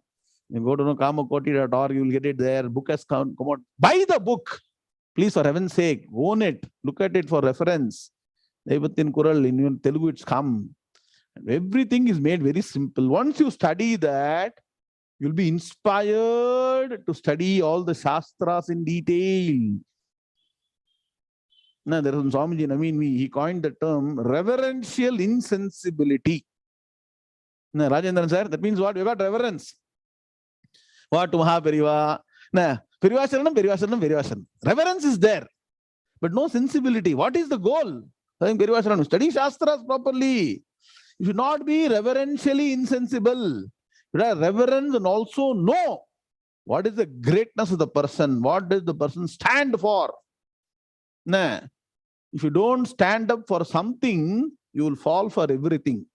You go to Kamakoti.org, you will get it there. Book has come out. Buy the book. Please, for heaven's sake, own it. Look at it for reference. Devatin Kural, in your Telugu, it's come. And everything is made very simple. Once you study that, you'll be inspired to study all the Shastras in detail. Now, there is Swamiji, he coined the term reverential insensibility. Now, Rajendran sir, that means what? We got reverence. What to Mahaperiyava? Parivasaranam. Reverence is there, but no sensibility. What is the goal? Study Shastras properly. You should not be reverentially insensible. You should have reverence and also know what is the greatness of the person. What does the person stand for? Nah. If you don't stand up for something, you will fall for everything.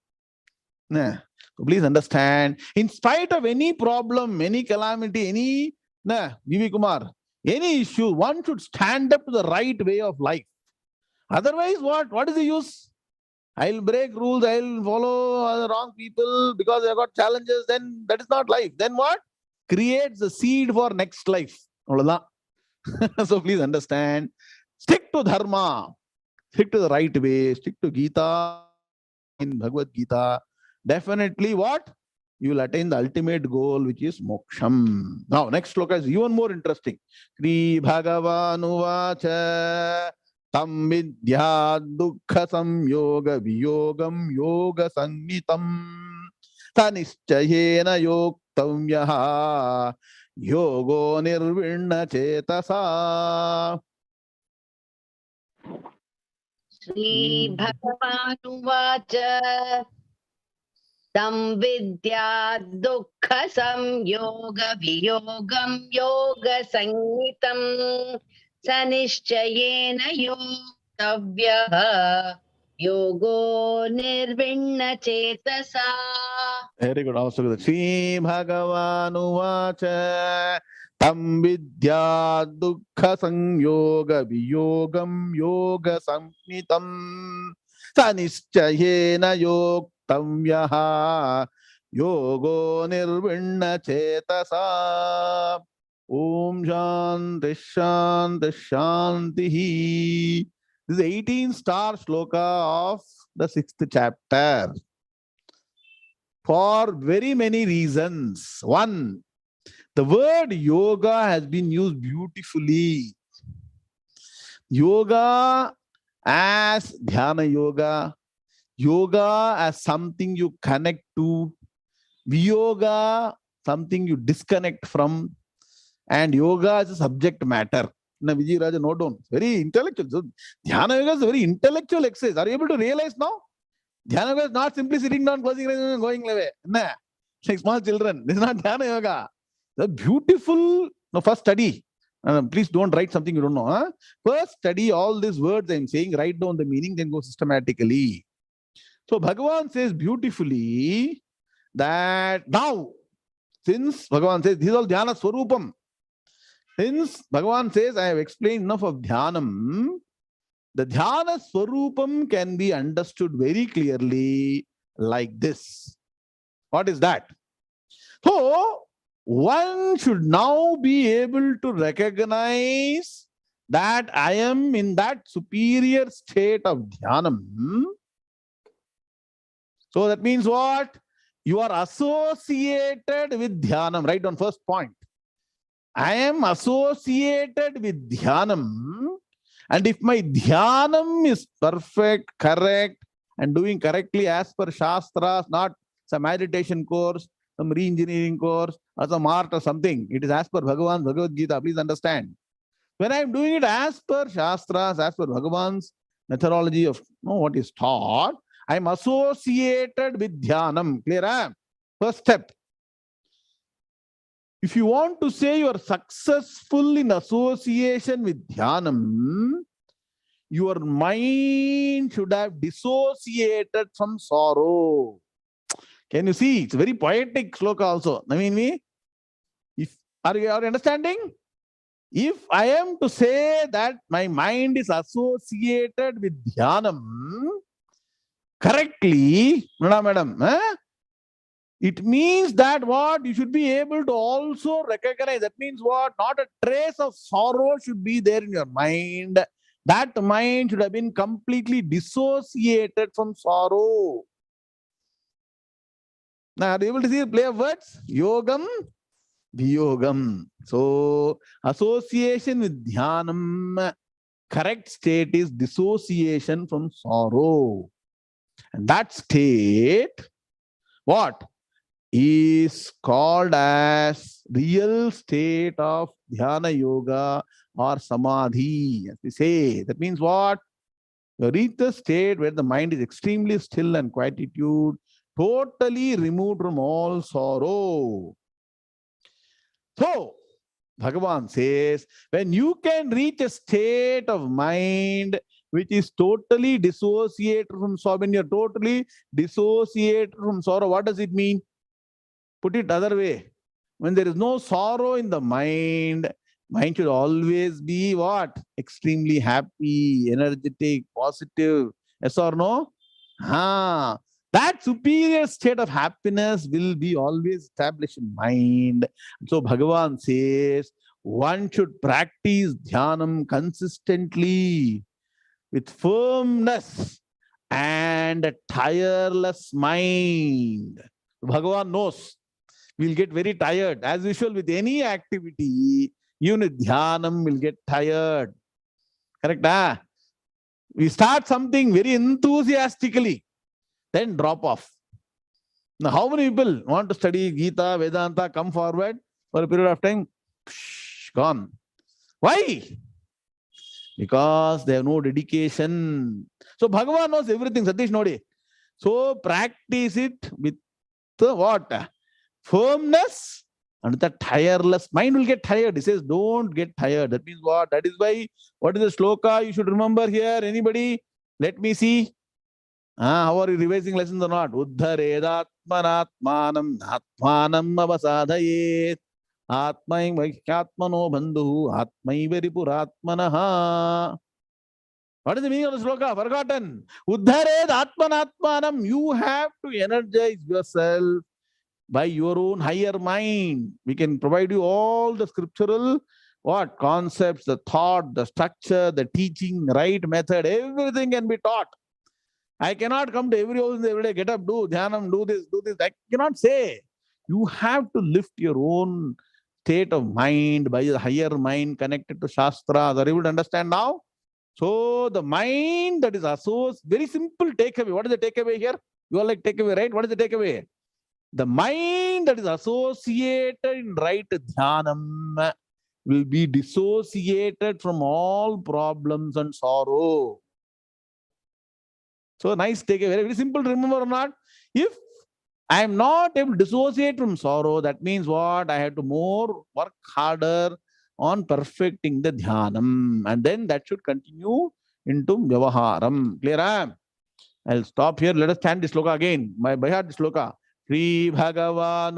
Nah. So please understand, in spite of any problem, any calamity, any V.V. Kumar, any issue, one should stand up to the right way of life. Otherwise, what? What is the use? I'll break rules, I'll follow the wrong people because I've got challenges, then that is not life. Then what? Creates the seed for next life. So please understand, stick to dharma, stick to the right way, stick to Gita, in Bhagavad Gita. Definitely what? You will attain the ultimate goal, which is moksham. Now, next sloka is even more interesting. Sri Bhagavan tam vidya dukkha samyoga viyogam yoga sannitam tanischayena yoktavyaha yogo nirvinna chetasa. Sri Bhagavanuvacha tam vidya dukkha samyoga viyogam yoga sangitam sanishchayena yoktavyaha yogo nirvinna chetasa. Very good. Also, Sri Bhagavanuvacha tam vidya dukkha samyoga viyogam yoga samnitam sanischayena yoktavyaha yogo nirvinna chetasa. Om Shanti Shanti Shanti. This is 18 star sloka of the 6th chapter. For very many reasons. One, the word yoga has been used beautifully. Yoga as Dhyana yoga, yoga as something you connect to, Viyoga something you disconnect from, and yoga as a subject matter. Now, Vijayendra, note down. Very intellectual. So, Dhyana yoga is a very intellectual exercise. Are you able to realize now? Dhyana yoga is not simply sitting down, closing eyes and going away. Nah. Like small children. This is not Dhyana yoga. The beautiful, no, first study. Please don't write something you don't know. Huh? First study all these words I'm saying, write down the meaning, then go systematically. So Bhagavan says beautifully that now, since Bhagavan says, this is all Dhyana Swarupam. Since Bhagavan says, I have explained enough of Dhyanam, the Dhyana Swarupam can be understood very clearly like this. What is that? So, one should now be able to recognize that I am in that superior state of Dhyanam. So that means what? You are associated with Dhyanam. Write down first point. I am associated with Dhyanam. And if my Dhyanam is perfect, correct, and doing correctly as per Shastras, not some meditation course, some re-engineering course, or some art or something. It is as per Bhagavan's Bhagavad Gita. Please understand. When I am doing it as per Shastras, as per Bhagavan's methodology of what is taught, I am associated with Dhyanam. Clear? Huh? First step. If you want to say you are successful in association with Dhyanam, your mind should have dissociated from sorrow. Can you see? It's a very poetic sloka also. I mean, are you understanding? If I am to say that my mind is associated with Dhyanam correctly, madam, it means that what? You should be able to also recognize. That means what? Not a trace of sorrow should be there in your mind. That mind should have been completely dissociated from sorrow. Now, are you able to see the play of words? Yogam, viyogam. So, association with Dhyanam, correct state is dissociation from sorrow. And that state, what? is called as real state of Dhyana Yoga or Samadhi, as we say. That means what? You reach the state where the mind is extremely still and quietude, totally removed from all sorrow. So, Bhagavan says, when you can reach a state of mind which is totally dissociated from sorrow, when you're totally dissociated from sorrow, what does it mean? Put it other way. When there is no sorrow in the mind, mind should always be what? Extremely happy, energetic, positive. Yes or no? That superior state of happiness will be always established in mind. So Bhagavan says, one should practice dhyanam consistently with firmness and a tireless mind. Bhagavan knows we'll get very tired. As usual, with any activity, even with dhyanam, will get tired. Correct? We start something very enthusiastically, then drop off. Now, how many people want to study Gita, Vedanta, come forward for a period of time? Gone. Why? Because they have no dedication. So Bhagavan knows everything. Satish Nodi. So practice it with the what? Firmness and the tireless. Mind will get tired. He says, don't get tired. That means what? That is why, what is the sloka you should remember here? Anybody? Let me see. How are you revising lessons or not? Uddharedatmanatmanam atmanam avasadhayet atmai vaikhyatmano bandhu atmai veripuratmanaha. What is the meaning of the sloka? Forgotten. Uddharedatmanatmanam. You have to energize yourself by your own higher mind. We can provide you all the scriptural what concepts, the thought, the structure, the teaching, right method, everything can be taught. I cannot come to every house every day, get up, do dhyanam, do this, do this. I cannot say. You have to lift your own state of mind by the higher mind connected to Shastras. Are you able to understand now? So the mind that is associated, very simple takeaway. What is the takeaway here? You are like takeaway, right? What is the takeaway? The mind that is associated in right dhyanam will be dissociated from all problems and sorrow. So nice takeaway. Very simple to remember or not? If I am not able to dissociate from sorrow, that means what? I have to more work harder on perfecting the dhyanam. And then that should continue into vyavaharam. Clear? I'll stop here. Let us chant this sloka again. By heart this sloka. Sri Bhagavan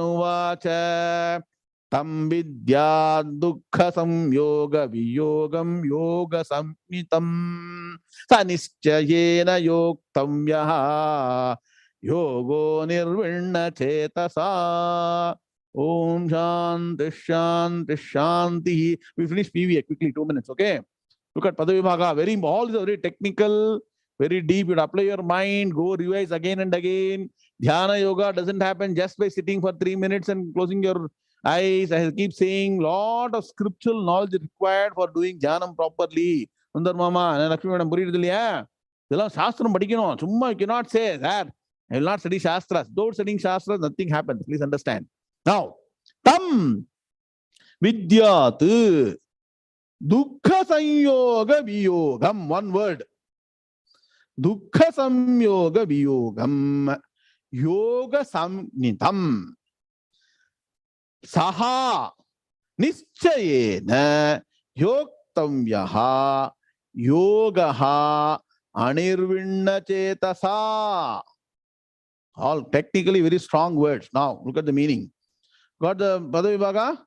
tam vidya dukkha samyoga viyogam yoga sammitam sanischayena yoktamyaha yogo nirvinna chetasa. Om Shanti Shanti Shanti. We finish PVA quickly, 2 minutes, okay? Look at Padavibhaga. All is very technical, very deep. You apply your mind, go revise again and again. Dhyana yoga doesn't happen just by sitting for 3 minutes and closing your eyes. I keep saying, lot of scriptural knowledge is required for doing dhyanam properly. Sundar Mama, Lakshmi Madam, Puriyadilya. Shastram padikino. Summa, you cannot say that. I will not study Shastras. Without studying Shastras, nothing happens. Please understand. Now, tam vidyat dukkha sanyoga viyogam. One word. Dukkha samyoga viyogam yoga samnitam saha nischayena yoktamyaha yogaha anirvinna chetasa. All technically very strong words. Now look at the meaning. Got the Padavibhaga?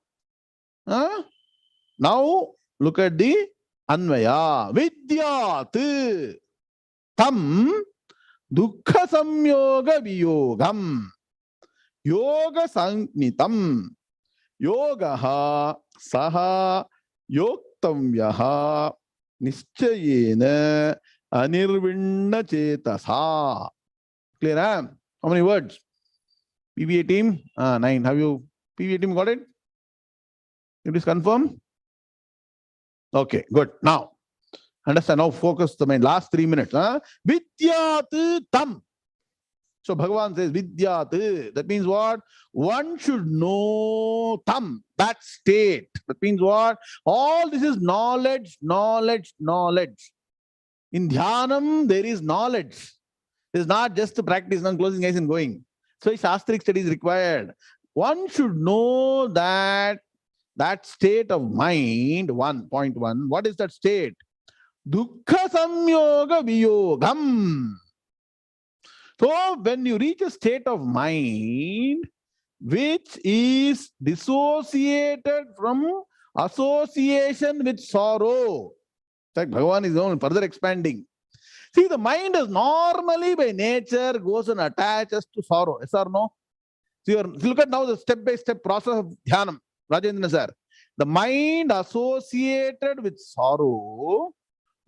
Now look at the Anvaya. Vidyat tam dukkha samyoga viyogam yoga sannitam yogaha saha yoktamyaha nischayena anirvinna chetasa. Clear? How many words? PVA team? 9. Have you PVA team got it? It is confirmed? Okay, good. Now understand, now focus the mind. Last 3 minutes. Vidyat tam. So Bhagavan says Vidyat. That means what? One should know tam, that state. That means what? All this is knowledge, knowledge, knowledge. In Dhyanam, there is knowledge. It is not just to practice, not closing eyes and going. So Shastric study is required. One should know that state of mind, 1.1. What is that state? Dukkha samyoga viyogam. So when you reach a state of mind which is dissociated from association with sorrow. In fact, Bhagavan is only further expanding. See, the mind is normally by nature goes and attaches to sorrow. Yes or no? So look at now the step-by-step process of Dhyanam. Rajendra sir. The mind associated with sorrow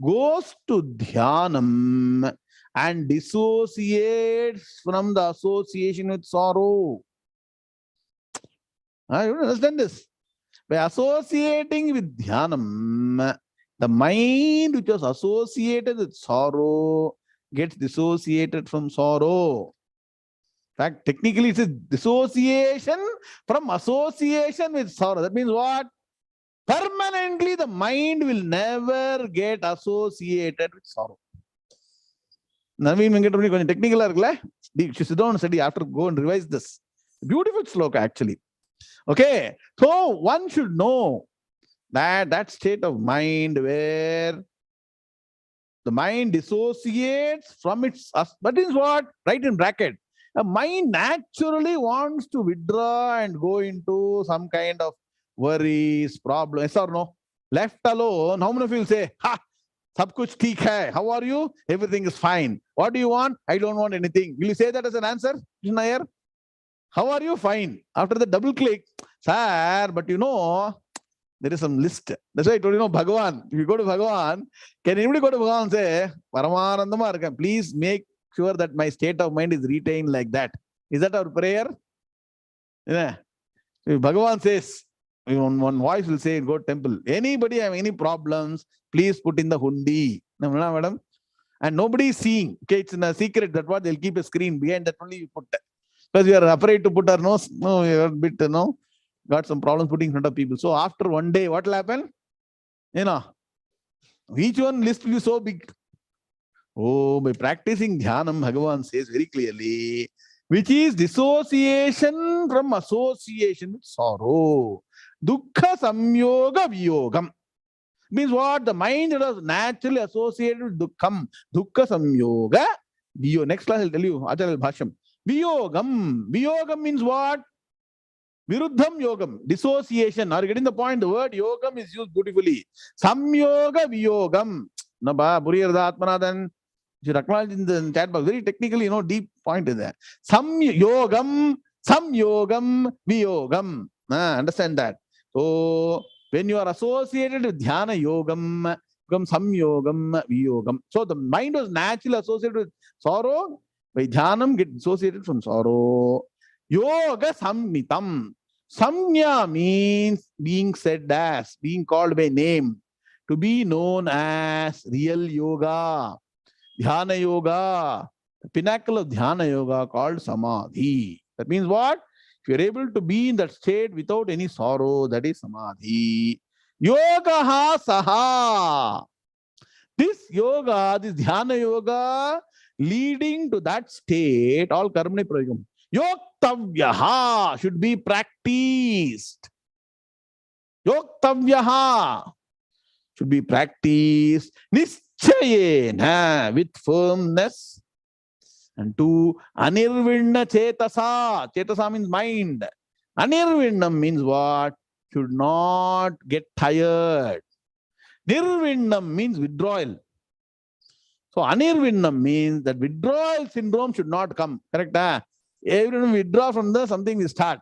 goes to Dhyanam and dissociates from the association with sorrow. You don't understand this? By associating with Dhyanam, the mind which was associated with sorrow gets dissociated from sorrow. In fact, technically it's a dissociation from association with sorrow. That means what? Permanently the mind will never get associated with sorrow. Naveen Venkatramani konjam technical irukla. You should sit down and study after, go and revise this. Beautiful sloka actually. Okay, so one should know that state of mind where the mind dissociates from its, that is what? Right in bracket. A mind naturally wants to withdraw and go into some kind of worries, problems. Yes or no? Left alone, how many of you will say, ha, sab kuch theek hai. How are you? Everything is fine. What do you want? I don't want anything. Will you say that as an answer, Krishna Iyer? How are you? Fine. After the double click, sir, but you know, there is some list. That's why I told you, Bhagavan. If you go to Bhagavan, can anybody go to Bhagavan and say, Paramanandama irukka, please make sure that my state of mind is retained like that. Is that our prayer? Yeah. If Bhagavan says, one voice will say, go to temple. Anybody have any problems, please put in the hundi. No, madam. And nobody is seeing. Okay, it's in a secret. That's what they'll keep a screen behind that only you put. Because you are afraid to put our nose. No, you are a bit, got some problems putting in front of people. So after one day, what will happen? Each one list will be so big. Oh, by practicing Dhyanam, Bhagavan says very clearly, which is dissociation from association with sorrow. Dukkha samyoga viyogam. Means what? The mind that was naturally associated with dukkham. Dukkha samyoga viyogam. Next class I'll tell you, Acharya Bhashyam. Viyogam. Viyogam means what? Viruddham yogam. Dissociation. Are you getting the point? The word yogam is used beautifully. Samyoga viyogam. Naba, Buriyarda Atmanathan. You should acknowledge in the chat box. Very technically, deep point in there. Samyogam, viyogam. Understand that. So, when you are associated with Dhyana yogam, become samyogam, viyogam. So, the mind was naturally associated with sorrow. By Dhyanam, get associated from sorrow. Yoga samnitam. Samnya means being said as, being called by name, to be known as real yoga. Dhyana yoga, the pinnacle of Dhyana yoga called Samadhi. That means what? If you're able to be in that state without any sorrow, that is Samadhi. Yogaha saha. This yoga, this Dhyana yoga, leading to that state, all karmani prayogam. Yoktavyaha should be practiced. Yoktavyaha should be practiced. Nischayena, with firmness. And two, anirvinna chetasa. Chetasa means mind. Anirvinnam means what? Should not get tired. Nirvinnam means withdrawal. So anirvinnam means that withdrawal syndrome should not come. Correct? Everyone withdraw from the something we start.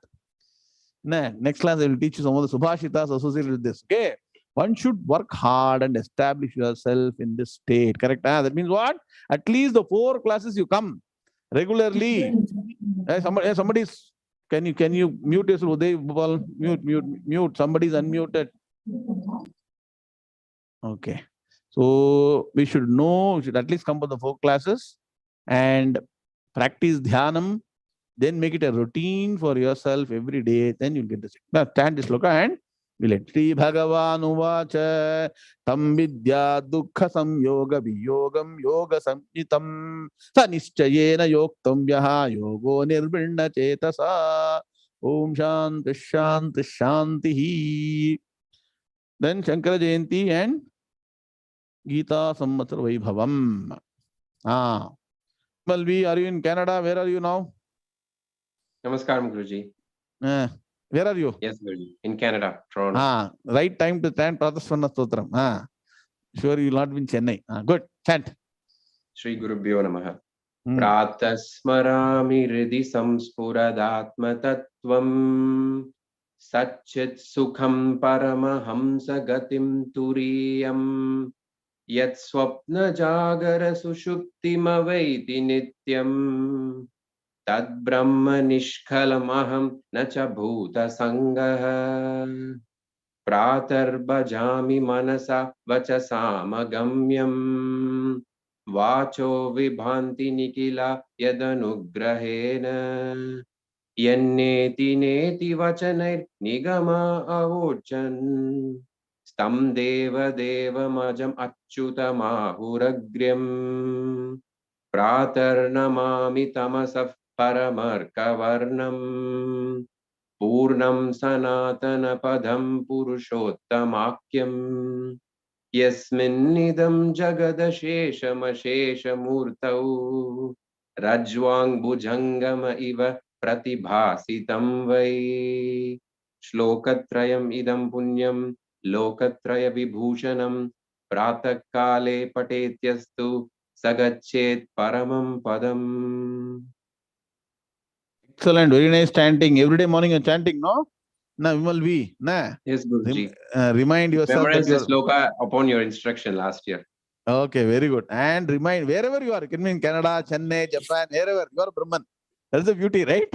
Next class I will teach you some of the subhashitas associated with this. Okay. One should work hard and establish yourself in this state. Correct? That means what? At least the 4 classes you come regularly. Somebody's, can you mute yourself? Mute. Somebody's unmuted. Okay. So we should know, we should at least come for the 4 classes. And Practice Dhyanam, then make it a routine for yourself every day, then you'll get the signal. Now, stand this sloka and we'll end. Sri Bhagavan Uvacha Tam Vidya Dukkha Samyoga Viyogam Yoga Samhitam Sa Nischayena Yoktam Yaha Yogo Nirbinna Chetasa Om Shanti Shanti Shanti. Then Shankara Jayanti and Gita Samvatsara Vaibhavam. Malvi, are you in Canada? Where are you now? Namaskaram, Guruji. Where are you? Yes, Guruji. In Canada, Toronto. Right time to chant Pratasvanna Stotram. Sure, you will not be in Chennai. Good. Chant. Shri Gurubhyo Namaha. Pratasmarami Hridi Samspuradatma Tattvam Satchit Sukham Paramahamsa Gatim Turiyam Yat Swapna Jagara Sushuptimavaiti Nityam Tad Brahma Nishkalamaham Nacha Bhuta Sangaha Pratar Bhajami Manasa Vachasamagамyam Vacho Vibhanti Nikila Yadanugrahena Yanneti Neti Vachanair Nigama Avochan Stam Deva Deva Majam Achyuta Mahuragryam Pratar Namami Tamasaf Paramarkavarnam Purnam Sanatana Padam Purushottamakyam Yasminnidam Jagadasheshamashesha Murtau Rajwang Bhujangama Iva Pratibhasitam Vai Shlokatrayam Idam Punyam Lokatraya Vibhushanam Pratakale Patetyastu Sagachet Paramam Padam. Excellent. Very nice chanting. Every day morning you're chanting, no? Na Vimal V. Na. Yes, Guruji. Remind yourself. Memorize the sloka upon your instruction last year. Okay, very good. And remind wherever you are, it can be in Canada, Chennai, Japan, wherever you are Brahman. That's the beauty, right?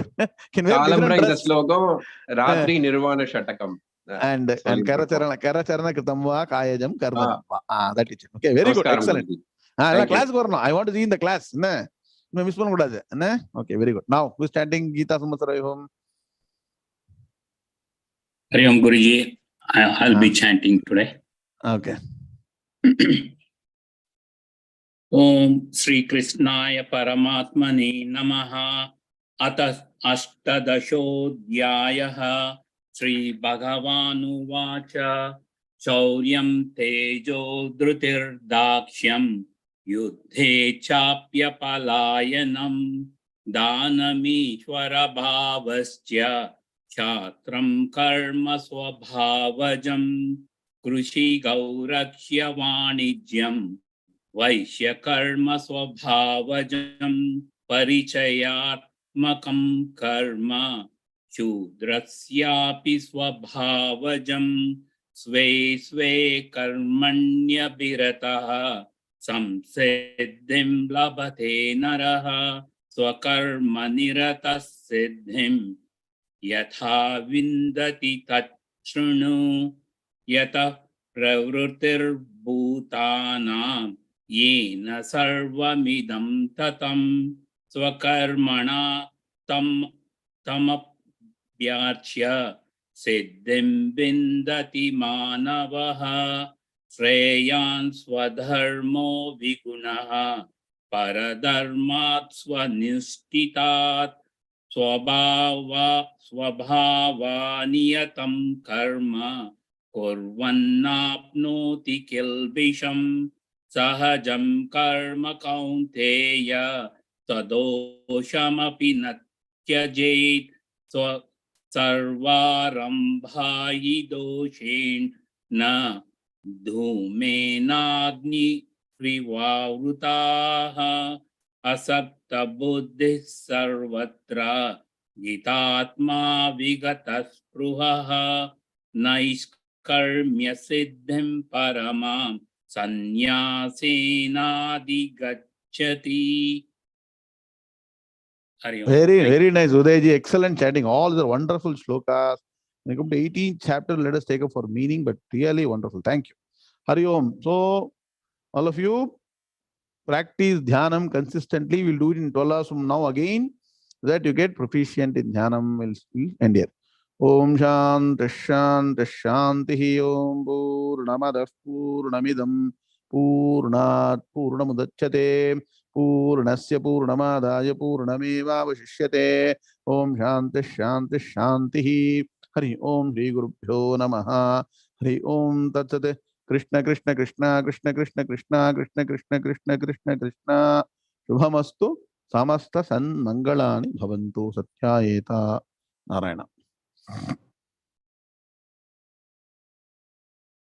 Can wear different dress. Slogam Ratri Nirvana Shatakam. And Karacharana Kritamva Kayajam Karma. That is it. Okay, very good. Excellent. Class go. I want to see in the class. Na. Miss na? Okay, very good. Now, who's chanting Gita Samvatsara Vaibhavam? Hari Om Guruji. I'll be chanting today. Okay. Om Sri Krishnaya Paramatmane Namaha Atas Ashtadashodhyayaha Sri Bhagavan Uvacha Shauryam Tejo Dhrutir Dakshyam Yuddhe Chapya Palayanam Danamishwara Bhavasya Kshatram Karma Swabhavajam Krushi Gauraksya Vanijyam Vaishya Karma Swabhavajam Parichayatmakam Karma Shudrasyapi Swabhavajam Sve Sve Karmanya Birataha Samsiddhim Labhate Naraha Swakarma Niratas Siddhim Yatha Vindati Tat Shrunu Yatha Pravrutir Bhutanam Yena Sarvamidam Tatam Swakarmana Tamapyachya Siddhim Vindati Manavaha Shreyan Swadharmo Vigunaha Paradharmat Swanishtitat Swabhavaniyatam Karma Kurvannapnoti Kilbisham Sahajam Karma Kaunteya Tadoshamapi Natyajait Sarvarambhayi Doshin Na Dhumenagni Privavrutaha Asapta Buddhi Sarvatra Gitatma Vigataspruhaha Naishkarmya Siddhim Paramam Sanyasenadi Gacchati. Very nice, Udayji. Excellent chanting. All the wonderful shlokas. When we come to 18th chapter, let us take up for meaning, but really wonderful. Thank you. Hari Om. So, all of you, practice dhyanam consistently. We'll do it in 12 hours from now again, so that you get proficient in dhyanam. Will end here. Om Shanti Shanti Shanti Om Purnamadah Purnamidam Purnat Purnamudachyate Purnasya Purnamadaya Purnamevavashishyate. Om Shanti Shanti Shanti. Hari Om Shri Gurubhyo Namaha. Hari Om Tat Sat. Krishna Krishna Krishna Krishna Krishna Krishna Krishna Krishna Krishna Krishna Krishna. Shubhamastu Samasta San Mangalani Bhavantu Satyayeta Narayana.